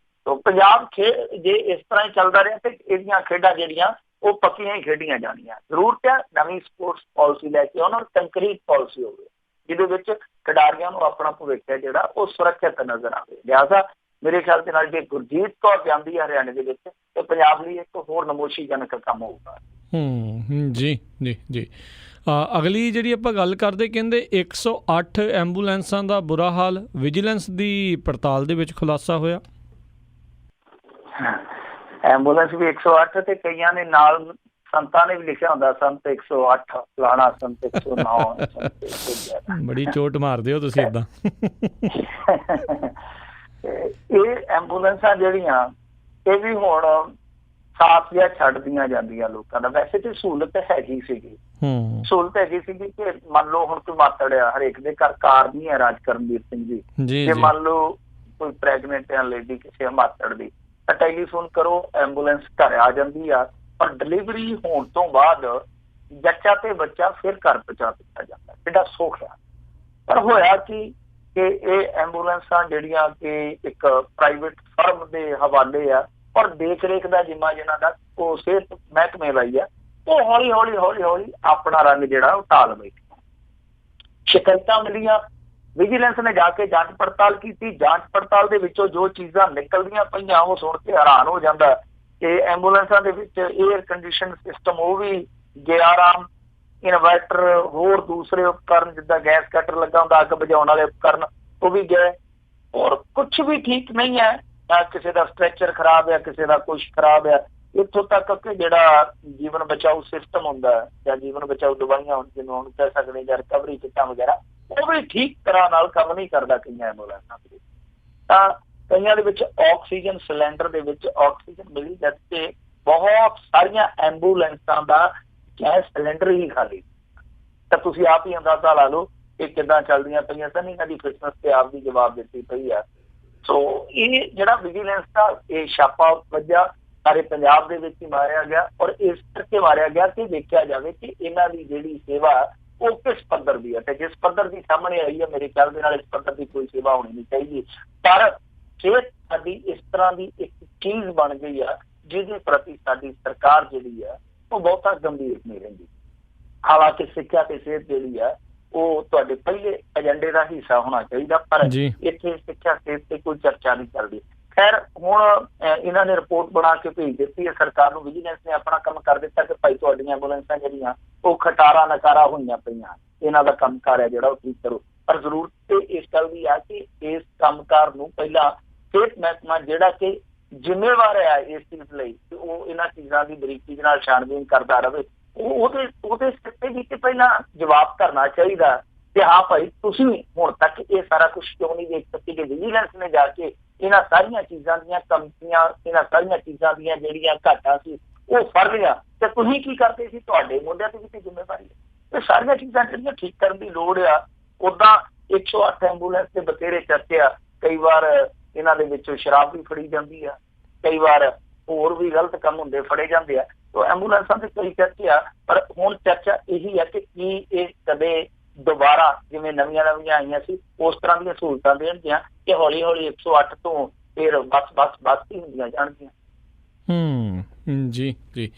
ਤੋ ਪੰਜਾਬ ਜੇ ਇਸ ਤਰ੍ਹਾਂ ਹੀ ਚੱਲਦਾ ਰਿਹਾ ਤੇ ਇਹਦੀਆਂ ਖੇਡਾਂ ਜਿਹੜੀਆਂ ਉਹ ਪੱਕੀਆਂ ਹੀ ਖੇਡੀਆਂ ਜਾਣੀਆਂ। ਜ਼ਰੂਰਤ ਹੈ ਨਵੀਂ ਸਪੋਰਟਸ ਪਾਲਿਸੀ ਲੈ ਕੇ ਆਉਣ, ਔਰ ਕੰਕਰੀਟ ਪਾਲਿਸੀ ਹੋਵੇ ਜਿਹਦੇ ਵਿੱਚ ਖਿਡਾਰੀਆਂ ਨੂੰ ਆਪਣਾ ਭਵਿੱਖ ਹੈ ਜਿਹੜਾ ਉਹ ਸੁਰੱਖਿਅਤ ਨਜ਼ਰ ਆਵੇ। ਲਿਹਾਜ਼ਾ ਮੇਰੇ ਖਿਆਲ ਦੇ ਨਾਲ ਜੇ ਗੁਰਜੀਤ ਕੌਰ ਜਾਂਦੀ ਹੈ ਹਰਿਆਣੇ ਦੇ ਵਿੱਚ ਤੇ ਪੰਜਾਬ ਲਈ ਇੱਕ ਹੋਰ ਨਮੋਸ਼ੀਜਨਕ ਕੰਮ ਹੋਊਗਾ। ਜੀ ਜੀ ਜੀ। ਅਗਲੀ ਜਿਹੜੀ ਆਪਾਂ ਗੱਲ ਕਰਦੇ, ਕਹਿੰਦੇ 108 ਐਂਬੂਲੈਂਸਾਂ ਦਾ ਬੁਰਾ ਹਾਲ, ਵਿਜੀਲੈਂਸ ਦੀ ਪੜਤਾਲ ਦੇ ਵਿੱਚ ਖੁਲਾਸਾ ਹੋਇਆ। ਐਂਬੂਲੈਂਸ ਵੀ 108 ਤੇ ਕਈਆਂ ਨੇ ਨਾਲ ਸੰਤਾਂ ਨੇ ਵੀ ਲਿਖਿਆ ਹੁੰਦਾ ਸੰਤ 108 ਫਲਾਣਾ, ਸੰਤ 109। ਬੜੀ ਚੋਟ ਮਾਰਦੇ ਹੋ ਤੁਸੀਂ ਏਦਾਂ। ਇਹ ਐਂਬੂਲੈਂਸਾਂ ਜਿਹੜੀਆਂ ਇਹ ਵੀ ਹੁਣ ਸਾਥ ਜਿਹਾ ਛੱਡਦੀਆਂ ਜਾਂਦੀਆਂ ਲੋਕਾਂ ਦਾ। ਵੈਸੇ ਤੇ ਸਹੂਲਤ ਹੈਗੀ ਸੀਗੀ, ਸਹੂਲਤ ਹੈਗੀ ਸੀਗੀ ਕਿ ਮੰਨ ਲਓ ਹੁਣ ਕੋਈ ਮਾਤੜ ਆ, ਹਰੇਕ ਦੇ ਘਰ ਕਾਰ ਨਹੀਂ ਹੈ ਰਾਜ ਕਰਨਵੀਰ ਸਿੰਘ ਜੀ, ਜੇ ਮੰਨ ਲਓ ਕੋਈ ਪ੍ਰੈਗਨੈਂਟ ਆ ਲੇਡੀ ਕਿਸੇ ਮਾਤੜ ਦੀ, ਤਾਂ ਟੈਲੀਫੋਨ ਕਰੋ, ਐਂਬੂਲੈਂਸ ਘਰ ਆ ਜਾਂਦੀ ਆ। ਪਰ ਡਿਲੀਵਰੀ ਹੋਣ ਤੋਂ ਬਾਅਦ ਜੱਚਾ ਤੇ ਬੱਚਾ ਫਿਰ ਘਰ ਪਹੁੰਚਾ ਦਿੱਤਾ ਜਾਂਦਾ, ਕਿੱਡਾ ਸੁੱਖ ਆ। ਪਰ ਹੋਇਆ ਕਿ ਇਹ ਐਂਬੂਲੈਂਸਾਂ ਜਿਹੜੀਆਂ ਕਿ ਇੱਕ ਪ੍ਰਾਈਵੇਟ ਫਰਮ ਦੇ ਹਵਾਲੇ ਆ, ਔਰ ਦੇਖ ਰੇਖ ਦਾ ਜਿੰਮਾ ਜਿਹਨਾਂ ਦਾ ਉਹ ਸਿਹਤ ਮਹਿਕਮੇ ਲਈ ਆ, ਉਹ ਹੌਲੀ ਹੌਲੀ ਆਪਣਾ ਰੰਗ ਜਿਹੜਾ ਉਹ ਢਾਲ ਬੈਠੇ। ਸ਼ਿਕਾਇਤਾਂ ਮਿਲੀਆਂ, ਵਿਜੀਲੈਂਸ ਨੇ ਜਾ ਕੇ ਜਾਂਚ ਪੜਤਾਲ ਕੀਤੀ। ਜਾਂਚ ਪੜਤਾਲ ਦੇ ਵਿੱਚੋਂ ਜੋ ਚੀਜ਼ਾਂ ਨਿਕਲਦੀਆਂ ਪਈਆਂ ਉਹ ਸੁਣ ਕੇ ਹੈਰਾਨ ਹੋ ਜਾਂਦਾ ਕਿ ਐਂਬੂਲੈਂਸਾਂ ਦੇ ਵਿੱਚ ਏਅਰ ਕੰਡੀਸ਼ਨ ਸਿਸਟਮ ਉਹ ਵੀ ਗਿਆ ਆਰਾਮ, ਇਨਵਰਟਰ, ਹੋਰ ਦੂਸਰੇ ਉਪਕਰਨ ਜਿੱਦਾਂ ਗੈਸ ਕਟਰ ਲੱਗਾ ਹੁੰਦਾ, ਅੱਗ ਬੁਝਾਉਣ ਵਾਲੇ ਉਪਕਰਨ, ਉਹ ਵੀ ਗਏ। ਔਰ ਕੁਛ ਵੀ ਠੀਕ ਨਹੀਂ ਹੈ, ਕਿਸੇ ਦਾ ਸਟ੍ਰੈਚਰ ਖਰਾਬ ਹੈ, ਕਿਸੇ ਦਾ ਕੁਛ ਖਰਾਬ ਹੈ। ਇੱਥੋਂ ਤੱਕ ਕਿ ਜਿਹੜਾ ਜੀਵਨ ਬਚਾਊ ਸਿਸਟਮ ਹੁੰਦਾ ਜਾਂ ਜੀਵਨ ਬਚਾਊ ਦਵਾਈਆਂ ਜਿਹਨੂੰ ਹੁਣ ਕਹਿ ਸਕਦੇ ਜਾਂ ਰਿਕਵਰੀ ਕਿੱਟਾਂ ਵਗੈਰਾ, ਉਹ ਵੀ ਠੀਕ ਤਰ੍ਹਾਂ ਨਾਲ ਕੰਮ ਨਹੀਂ ਕਰਦਾ ਕਈਆਂ ਐਂਬੂਲੈਂਸਾਂ ਦੇ। ਤਾਂ ਕਈਆਂ ਦੇ ਵਿੱਚ ਆਕਸੀਜਨ ਸਿਲੰਡਰ ਦੇ ਵਿੱਚ ਆਕਸੀਜਨ ਮਿਲੀ, ਜਦਕਿ ਬਹੁਤ ਸਾਰੀਆਂ ਐਂਬੂਲੈਂਸਾਂ ਦਾ ਗੈਸ ਸਿਲੰਡਰ ਹੀ ਖਾਲੀ। ਤਾਂ ਤੁਸੀਂ ਆਪ ਹੀ ਅੰਦਾਜ਼ਾ ਲਾ ਲਓ ਕਿ ਕਿੱਦਾਂ ਚੱਲਦੀਆਂ ਪਈਆਂ ਸਨ, ਇਹਨਾਂ ਦੀ ਫਿਟਨੈਸ ਤੇ ਆਪ ਦੀ ਜਵਾਬ ਦਿੱਤੀ ਪਈ ਆ। ਸੋ ਇਹ ਜਿਹੜਾ ਵਿਜੀਲੈਂਸ ਦਾ ਇਹ ਛਾਪਾ ਵੱਜਾ ਸਾਰੇ ਪੰਜਾਬ ਦੇ ਵਿੱਚ ਹੀ ਮਾਰਿਆ ਗਿਆ, ਔਰ ਇਸ ਕਰਕੇ ਮਾਰਿਆ ਗਿਆ ਕਿ ਦੇਖਿਆ ਜਾਵੇ ਕਿ ਇਹਨਾਂ ਦੀ ਜਿਹੜੀ ਸੇਵਾ ਉਹ ਕਿਸ ਪੱਧਰ ਦੀ ਹੈ। ਤੇ ਜਿਸ ਪੱਧਰ ਦੀ ਸਾਹਮਣੇ ਆਈ ਹੈ, ਮੇਰੇ ਖਿਆਲ ਦੇ ਨਾਲ ਇਸ ਪੱਧਰ ਦੀ ਕੋਈ ਸੇਵਾ ਹੋਣੀ ਨਹੀਂ ਚਾਹੀਦੀ। ਪਰ ਸਿਹਤ ਸਾਡੀ ਇਸ ਤਰ੍ਹਾਂ ਦੀ ਇੱਕ ਚੀਜ਼ ਬਣ ਗਈ ਆ ਜਿਹਦੇ ਪ੍ਰਤੀ ਸਾਡੀ ਸਰਕਾਰ ਜਿਹੜੀ ਆ ਉਹ ਬਹੁਤਾ ਗੰਭੀਰ ਨਹੀਂ ਰਹਿੰਦੀ। ਹਾਲਾਂਕਿ ਸਿੱਖਿਆ ਤੇ ਸਿਹਤ ਜਿਹੜੀ ਆ ਉਹ ਤੁਹਾਡੇ ਪਹਿਲੇ ਏਜੰਡੇ ਦਾ ਹਿੱਸਾ ਹੋਣਾ ਚਾਹੀਦਾ, ਪਰ ਇੱਥੇ ਸਿੱਖਿਆ ਸਿਹਤ ਤੇ ਕੋਈ ਚਰਚਾ ਨਹੀਂ ਚੱਲਦੀ। ਖੈਰ ਹੁਣ ਇਹਨਾਂ ਨੇ ਰਿਪੋਰਟ ਬਣਾ ਕੇ ਭੇਜ ਦਿੱਤੀ ਹੈ ਸਰਕਾਰ ਨੂੰ, ਵਿਜੀਲੈਂਸ ਨੇ ਆਪਣਾ ਕੰਮ ਕਰ ਦਿੱਤਾ ਕਿ ਭਾਈ ਤੁਹਾਡੀਆਂ ਐਂਬੂਲੈਂਸਾਂ ਜਿਹੜੀਆਂ ਉਹ ਖਟਾਰਾ ਨਕਾਰਾ ਹੋਈਆਂ ਪਈਆਂ, ਇਹਨਾਂ ਦਾ ਕੰਮਕਾਰ ਹੈ ਜਿਹੜਾ ਉਹ ਠੀਕ ਕਰੋ। ਪਰ ਜ਼ਰੂਰਤ ਤੇ ਇਸ ਗੱਲ ਦੀ ਆ ਕਿ ਇਸ ਕੰਮਕਾਰ ਨੂੰ ਪਹਿਲਾਂ ਸਿਹਤ ਮਹਿਕਮਾ ਜਿਹੜਾ ਕਿ ਜ਼ਿੰਮੇਵਾਰ ਹੈ ਇਸ ਚੀਜ਼ ਲਈ, ਉਹ ਇਹਨਾਂ ਚੀਜ਼ਾਂ ਦੀ ਬਰੀਕੀ ਦੇ ਨਾਲ ਛਾਣਬੀਨ ਕਰਦਾ ਰਹੇ। ਉਹਦੇ ਸਿਰ ਤੇ ਵੀ ਤੇ ਪਹਿਲਾਂ ਜਵਾਬ ਕਰਨਾ ਚਾਹੀਦਾ ਕਿ ਹਾਂ ਭਾਈ ਤੁਸੀਂ ਹੁਣ ਤੱਕ ਇਹ ਸਾਰਾ ਕੁਛ ਕਿਉਂ ਨਹੀਂ ਦੇਖ ਸਕੇ ਕਿ ਵਿਜੀਲੈਂਸ ਨੇ ਜਾ ਕੇ ਇਹਨਾਂ ਸਾਰੀਆਂ ਚੀਜ਼ਾਂ ਦੀਆਂ ਕੰਪਨੀਆਂ, ਇਹਨਾਂ ਸਾਰੀਆਂ ਚੀਜ਼ਾਂ ਦੀਆਂ ਜਿਹੜੀਆਂ ਘਾਟਾਂ ਸੀ ਉਹ ਫੜ ਲਿਆ, ਤੇ ਤੁਸੀਂ ਕੀ ਕਰਦੇ ਸੀ? ਤੁਹਾਡੇ ਮੁੱਦਿਆਂ ਤੇ ਵੀ ਤੇ ਜ਼ਿੰਮੇਵਾਰੀ ਹੈ। ਇਹ ਸਾਰੀਆਂ ਚੀਜ਼ਾਂ ਜਿਹੜੀਆਂ ਠੀਕ ਕਰਨ ਦੀ ਲੋੜ ਆ। ਉੱਦਾਂ 108 ਐਂਬੂਲੈਂਸ ਦੇ ਬਥੇਰੇ ਚਰਚੇ ਆ, ਕਈ ਵਾਰ ਇਹਨਾਂ ਦੇ ਵਿੱਚੋਂ ਸ਼ਰਾਬ ਵੀ ਫੜੀ ਜਾਂਦੀ ਆ, ਕਈ ਵਾਰ ਹੋਰ ਵੀ ਗਲਤ ਕੰਮ ਹੁੰਦੇ ਫੜੇ ਜਾਂਦੇ ਆ। ਤੋ ਐਂਬੂਲੈਂਸਾਂ ਦੇ ਕਈ ਚਰਚੇ ਆ, ਪਰ ਹੁਣ ਚਰਚਾ ਇਹੀ ਹੈ ਕਿ ਕੀ ਇਹ ਕਦੇ ਦੁਬਾਰਾ ਜਿਵੇਂ ਨਵੀਆਂ ਆਈਆਂ ਸੀ ਉਸ ਤਰ੍ਹਾਂ ਦੀਆਂ ਸਹੂਲਤਾਂ ਦੇਣਗੀਆਂ ਕਿ ਹੌਲੀ 108 ਤੋਂ ਫਿਰ ਬਸ ਹੀ ਹੁੰਦੀਆਂ ਜਾਣਗੀਆਂ। ਜੀ ਜੀ।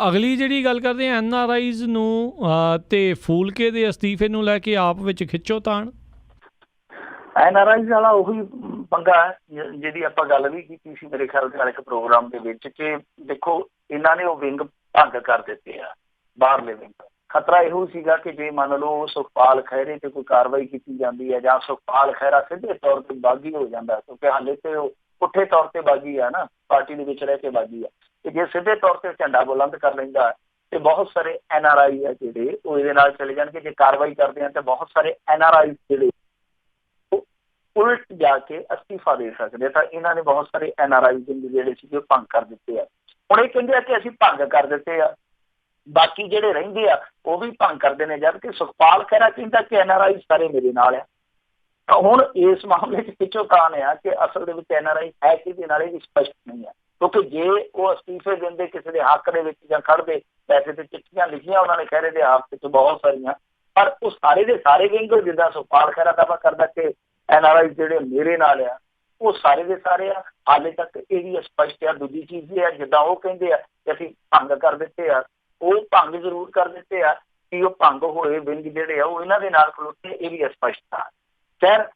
ਅਗਲੀ ਜਿਹੜੀ ਗੱਲ ਕਰਦੇ ਹਾਂ NRIs ਨੂੰ ਤੇ ਫੂਲਕੇ ਦੇ ਅਸਤੀਫੇ ਨੂੰ ਲੈ ਕੇ ਆਪ ਵਿੱਚ ਖਿੱਚੋ ਤਾਣ। NRI ਵਾਲਾ ਉਹੀ ਪੰਗਾ ਜਿਹਦੀ ਆਪਾਂ ਗੱਲ ਵੀ ਕੀਤੀ ਸੀ ਮੇਰੇ ਖਿਆਲ ਨਾਲ ਇੱਕ ਪ੍ਰੋਗਰਾਮ ਦੇ ਵਿੱਚ ਕਿ ਦੇਖੋ ਇਹਨਾਂ ਨੇ ਉਹ ਵਿੰਗ ਭੰਗ ਕਰ ਦਿੱਤੇ ਆ, ਬਾਹਰਲੇ ਵਿੰਗ। ਖਤਰਾ ਇਹੋ ਸੀਗਾ ਕਿ ਜੇ ਮੰਨ ਲਓ ਸੁਖਪਾਲ ਖਹਿਰੇ ਤੇ ਕੋਈ ਕਾਰਵਾਈ ਕੀਤੀ ਜਾਂਦੀ ਹੈ ਜਾਂ ਸੁਖਪਾਲ ਖਹਿਰਾ ਸਿੱਧੇ ਤੌਰ ਤੇ ਬਾਗੀ ਹੋ ਜਾਂਦਾ, ਕਿਉਂਕਿ ਹਾਲੇ ਤੇ ਉਹ ਪੁੱਠੇ ਤੌਰ ਤੇ ਬਾਗੀ ਆ ਨਾ, ਪਾਰਟੀ ਦੇ ਵਿੱਚ ਰਹਿ ਕੇ ਬਾਗੀ ਆ, ਤੇ ਜੇ ਸਿੱਧੇ ਤੌਰ ਤੇ ਝੰਡਾ ਬੁਲੰਦ ਕਰ ਲੈਂਦਾ ਤੇ ਬਹੁਤ ਸਾਰੇ NRI ਆ ਜਿਹੜੇ ਉਹ ਇਹਦੇ ਨਾਲ ਚਲੇ ਜਾਣਗੇ। ਜੇ ਕਾਰਵਾਈ ਕਰਦੇ ਆ ਤਾਂ ਬਹੁਤ ਸਾਰੇ NRI ਜਿਹੜੇ ਉਲਟ ਜਾ ਕੇ ਅਸਤੀਫਾ ਦੇ ਸਕਦੇ। ਤਾਂ ਇਹਨਾਂ ਨੇ ਬਹੁਤ ਸਾਰੇ NRI ਜਿਹੜੇ ਸੀਗੇ ਭੰਗ ਕਰ ਦਿੱਤੇ ਆ। ਹੁਣ ਇਹ ਕਹਿੰਦੇ ਆ ਕਿ ਅਸੀਂ ਭੰਗ ਕਰ ਦਿੱਤੇ ਆ, ਬਾਕੀ ਜਿਹੜੇ ਰਹਿੰਦੇ ਆ ਉਹ ਵੀ ਭੰਗ ਕਰਦੇ ਨੇ, ਜਦ ਕਿ ਸੁਖਪਾਲ ਖਹਿਰਾ ਕਹਿੰਦਾ ਕਿ NRI ਸਾਰੇ ਮੇਰੇ ਨਾਲ ਆ। ਤਾਂ ਹੁਣ ਇਸ ਮਾਮਲੇ 'ਚ ਖਿੱਚੋਤਾਣ ਆ ਕਿ ਅਸਲ ਦੇ ਵਿੱਚ NRI ਹੈ ਕਿਹਦੇ ਨਾਲ, ਇਹ ਸਪਸ਼ਟ ਨਹੀਂ ਹੈ। ਕਿਉਂਕਿ ਜੇ ਉਹ ਅਸਤੀਫੇ ਦਿੰਦੇ ਕਿਸੇ ਦੇ ਹੱਕ ਦੇ ਵਿੱਚ ਜਾਂ ਖੜਦੇ, ਵੈਸੇ ਤੇ ਚਿੱਠੀਆਂ ਲਿਖੀਆਂ ਉਹਨਾਂ ਨੇ ਖਹਿਰੇ ਦੇ ਹੱਕ 'ਚ ਬਹੁਤ ਸਾਰੀਆਂ, ਪਰ ਉਹ ਸਾਰੇ ਦੇ ਸਾਰੇ ਵਿੰਗ ਜਿੱਦਾਂ ਸੁਖਪਾਲ ਖਹਿਰਾ ਦਾਅਵਾ ਕਰਦਾ ਕਿ NRI ਜਿਹੜੇ ਮੇਰੇ ਨਾਲ ਆ, ਉਹ ਸਾਰੇ ਦੇ ਸਾਰੇ ਆ। ਹਾਲੇ ਤੱਕ ਇਹ ਵੀ ਸਪਸ਼ਟ ਆ। ਦੂਜੀ ਚੀਜ਼ ਇਹ ਆ, ਜਿੱਦਾਂ ਉਹ ਕਹਿੰਦੇ ਆ ਕਿ ਅਸੀਂ ਭੰਗ ਕਰ ਦਿੱਤੇ ਆ, ਉਹ ਭੰਗ ਜ਼ਰੂਰ ਕਰ ਦਿੱਤੇ ਆ, ਕਿ ਉਹ ਭੰਗ ਹੋਏ ਵਿੰਗ ਜਿਹੜੇ ਆ ਉਹ ਇਹਨਾਂ ਦੇ ਨਾਲ ਖਲੋਤੇ, ਇਹ ਵੀ ਸਪਸ਼ਟ ਆ। ਖੈਰ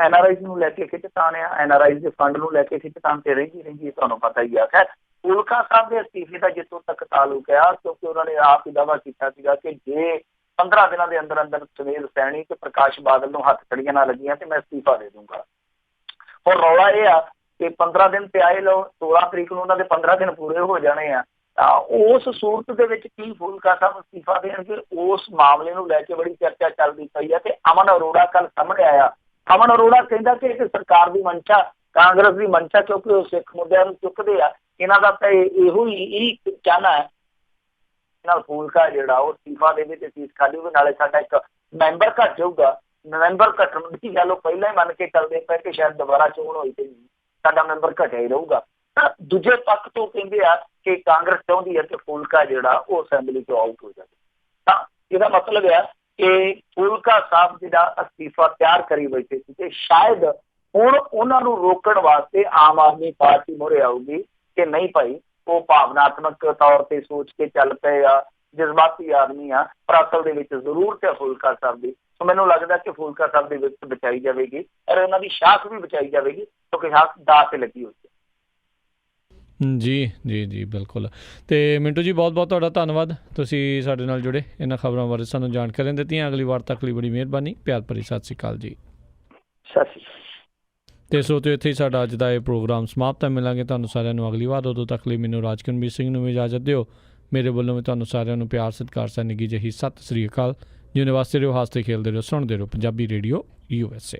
NRI ਨੂੰ ਲੈ ਕੇ ਖਿੱਚਤਾਣ ਆ, NRI ਦੇ ਫੰਡ ਨੂੰ ਲੈ ਕੇ ਖਿੱਚਤਾਣ ਤੇ ਰਹਿੰਦੀ ਤੁਹਾਨੂੰ ਪਤਾ ਹੀ ਆ। ਖੈਰ ਫੂਲਕਾ ਸਾਹਿਬ ਦੇ ਅਸਤੀਫੇ ਦਾ ਜਿੱਥੋਂ ਤੱਕ ਤਾਲੁਕ ਆ, ਕਿਉਂਕਿ ਉਹਨਾਂ ਨੇ ਆਪ ਹੀ ਦਾਅਵਾ ਕੀਤਾ ਸੀਗਾ ਕਿ ਜੇ 15 ਦਿਨਾਂ ਦੇ ਅੰਦਰ ਅੰਦਰ ਸੁਨੀਲ ਸੈਣੀ ਤੇ ਪ੍ਰਕਾਸ਼ ਬਾਦਲ ਨੂੰ ਹੱਥ ਖੜੀਆਂ ਨਾ ਲੱਗੀਆਂ ਤੇ ਮੈਂ ਅਸਤੀਫਾ ਦੇ ਦੂੰਗਾ। ਹੁਣ ਰੌਲਾ ਇਹ ਆ ਕਿ 15 ਦਿਨ ਤੇ ਆਏ ਲਓ, 16 ਤਰੀਕ ਨੂੰ ਉਹਨਾਂ ਦੇ 15 ਦਿਨ ਪੂਰੇ ਹੋ ਜਾਣੇ ਆ। ਤਾਂ ਉਸ ਸੂਰਤ ਦੇ ਵਿੱਚ ਕੀ ਫੂਲਕਾ ਸਾਹਿਬ ਅਸਤੀਫਾ ਦੇਣਗੇ, ਉਸ ਮਾਮਲੇ ਨੂੰ ਲੈ ਕੇ ਬੜੀ ਚਰਚਾ ਚੱਲਦੀ ਪਈ ਆ। ਤੇ ਅਮਨ ਅਰੋੜਾ ਕੱਲ ਸਾਹਮਣੇ ਆਇਆ। ਅਮਨ ਅਰੋੜਾ ਕਹਿੰਦਾ ਕਿ ਇਹ ਸਰਕਾਰ ਦੀ ਮਨਸ਼ਾ, ਕਾਂਗਰਸ ਦੀ ਮਨਸ਼ਾ, ਕਿਉਂਕਿ ਉਹ ਸਿੱਖ ਮੁੱਦਿਆਂ ਨੂੰ ਚੁੱਕਦੇ ਆ, ਇਹਨਾਂ ਦਾ ਤਾਂ ਇਹੋ ਹੀ ਚਾਹਨਾ ਹੈ ਨਾਲ ਫੂਲਕਾ ਜਿਹੜਾ ਉਹ ਅਸਤੀਫਾ ਦੇਵੇ ਤੇ ਸੀਟ ਖਾਲੀ ਹੋਵੇ, ਨਾਲੇ ਸਾਡਾ ਇੱਕ ਮੈਂਬਰ ਘੱਟ ਜਾਊਗਾ। ਮੈਂਬਰ ਘਟਣ ਦੀ ਗੱਲ ਉਹ ਪਹਿਲਾਂ ਹੀ ਮੰਨ ਕੇ ਚੱਲਦੇ ਪਏ ਕਿ ਸ਼ਾਇਦ ਦੁਬਾਰਾ ਚੋਣ ਹੋਈ ਤੇ ਸਾਡਾ ਮੈਂਬਰ ਘਟਿਆ ਹੀ ਰਹੂਗਾ। ਤਾਂ ਦੂਜੇ ਪੱਖ ਤੋਂ ਕਹਿੰਦੇ ਆ ਕਿ ਕਾਂਗਰਸ ਚਾਹੁੰਦੀ ਹੈ ਕਿ ਫੂਲਕਾ ਜਿਹੜਾ ਉਹ ਅਸੈਂਬਲੀ ਤੋਂ ਆਊਟ ਹੋ ਜਾਵੇ। ਤਾਂ ਇਹਦਾ ਮਤਲਬ ਹੈ ਕਿ ਫੂਲਕਾ ਸਾਹਿਬ ਜਿਹੜਾ ਅਸਤੀਫਾ ਤਿਆਰ ਕਰੀ ਬੈਠੇ ਸੀ ਤੇ ਸ਼ਾਇਦ ਹੁਣ ਉਹਨਾਂ ਨੂੰ ਰੋਕਣ ਵਾਸਤੇ ਆਮ ਆਦਮੀ ਪਾਰਟੀ ਮੂਹਰੇ ਆਊਗੀ ਕਿ ਨਹੀਂ ਭਾਈ, ਉਹ ਭਾਵਨਾਤਮਕ ਤੌਰ ਤੇ ਸੋਚ ਕੇ ਚੱਲ ਪਏ ਆ, ਜਜ਼ਬਾਤੀ ਆਦਮੀ ਆ, ਪਰ ਅਸਲ ਦੇ ਵਿੱਚ ਜ਼ਰੂਰਤ ਹੈ ਫੂਲਕਾ ਸਾਹਿਬ ਦੀ। ਸੋ ਮੈਨੂੰ ਲੱਗਦਾ ਕਿ ਫੂਲਕਾ ਸਾਹਿਬ ਦੀ ਵਿਕਟ ਬਚਾਈ ਜਾਵੇਗੀ ਔਰ ਉਹਨਾਂ ਦੀ ਸ਼ਾਖ ਵੀ ਬਚਾਈ ਜਾਵੇਗੀ, ਕਿਉਂਕਿ ਸ਼ਾਖ ਦਾਅ ਤੇ ਲੱਗੀ ਹੋਈ ਹੈ। ਜੀ ਜੀ ਜੀ ਬਿਲਕੁਲ। ਤੇ ਮਿੰਟੂ ਜੀ ਬਹੁਤ ਬਹੁਤ ਤੁਹਾਡਾ ਧੰਨਵਾਦ, ਤੁਸੀਂ ਸਾਡੇ ਨਾਲ ਜੁੜੇ, ਇਹਨਾਂ ਖਬਰਾਂ ਬਾਰੇ ਸਾਨੂੰ ਜਾਣਕਾਰੀਆਂ ਦਿੱਤੀਆਂ। ਅਗਲੀ ਵਾਰ ਤੱਕ ਲਈ ਬੜੀ ਮਿਹਰਬਾਨੀ। ਪਿਆਰ ਭਰੀ ਸਤਿ ਸ਼੍ਰੀ ਅਕਾਲ ਜੀ। ਸਤਿ ਸ਼੍ਰੀ ਅਕਾਲ। ਤੇ ਸਰੋਤਿਓ ਇੱਥੇ ਹੀ ਸਾਡਾ ਅੱਜ ਦਾ ਇਹ ਪ੍ਰੋਗਰਾਮ ਸਮਾਪਤ ਹੈ। ਮਿਲਾਂਗੇ ਤੁਹਾਨੂੰ ਸਾਰਿਆਂ ਨੂੰ ਅਗਲੀ ਵਾਰ। ਉਦੋਂ ਤੱਕ ਲਈ ਮੈਨੂੰ ਰਾਜਕਰਮਵੀਰ ਸਿੰਘ ਨੂੰ ਵੀ ਇਜਾਜ਼ਤ ਦਿਓ। ਮੇਰੇ ਵੱਲੋਂ ਵੀ ਤੁਹਾਨੂੰ ਸਾਰਿਆਂ ਨੂੰ ਪਿਆਰ ਸਤਿਕਾਰ ਸਹਿ ਨਿੱਘੀ ਜਿਹੀ ਸਤਿ ਸ਼੍ਰੀ ਅਕਾਲ। ਯੂਨੀਵਰਸਿਟੀ ਰਹੋ, ਹੱਸਦੇ ਖੇਲਦੇ ਰਹੋ, ਸੁਣਦੇ ਰਹੋ ਪੰਜਾਬੀ ਰੇਡੀਓ USA।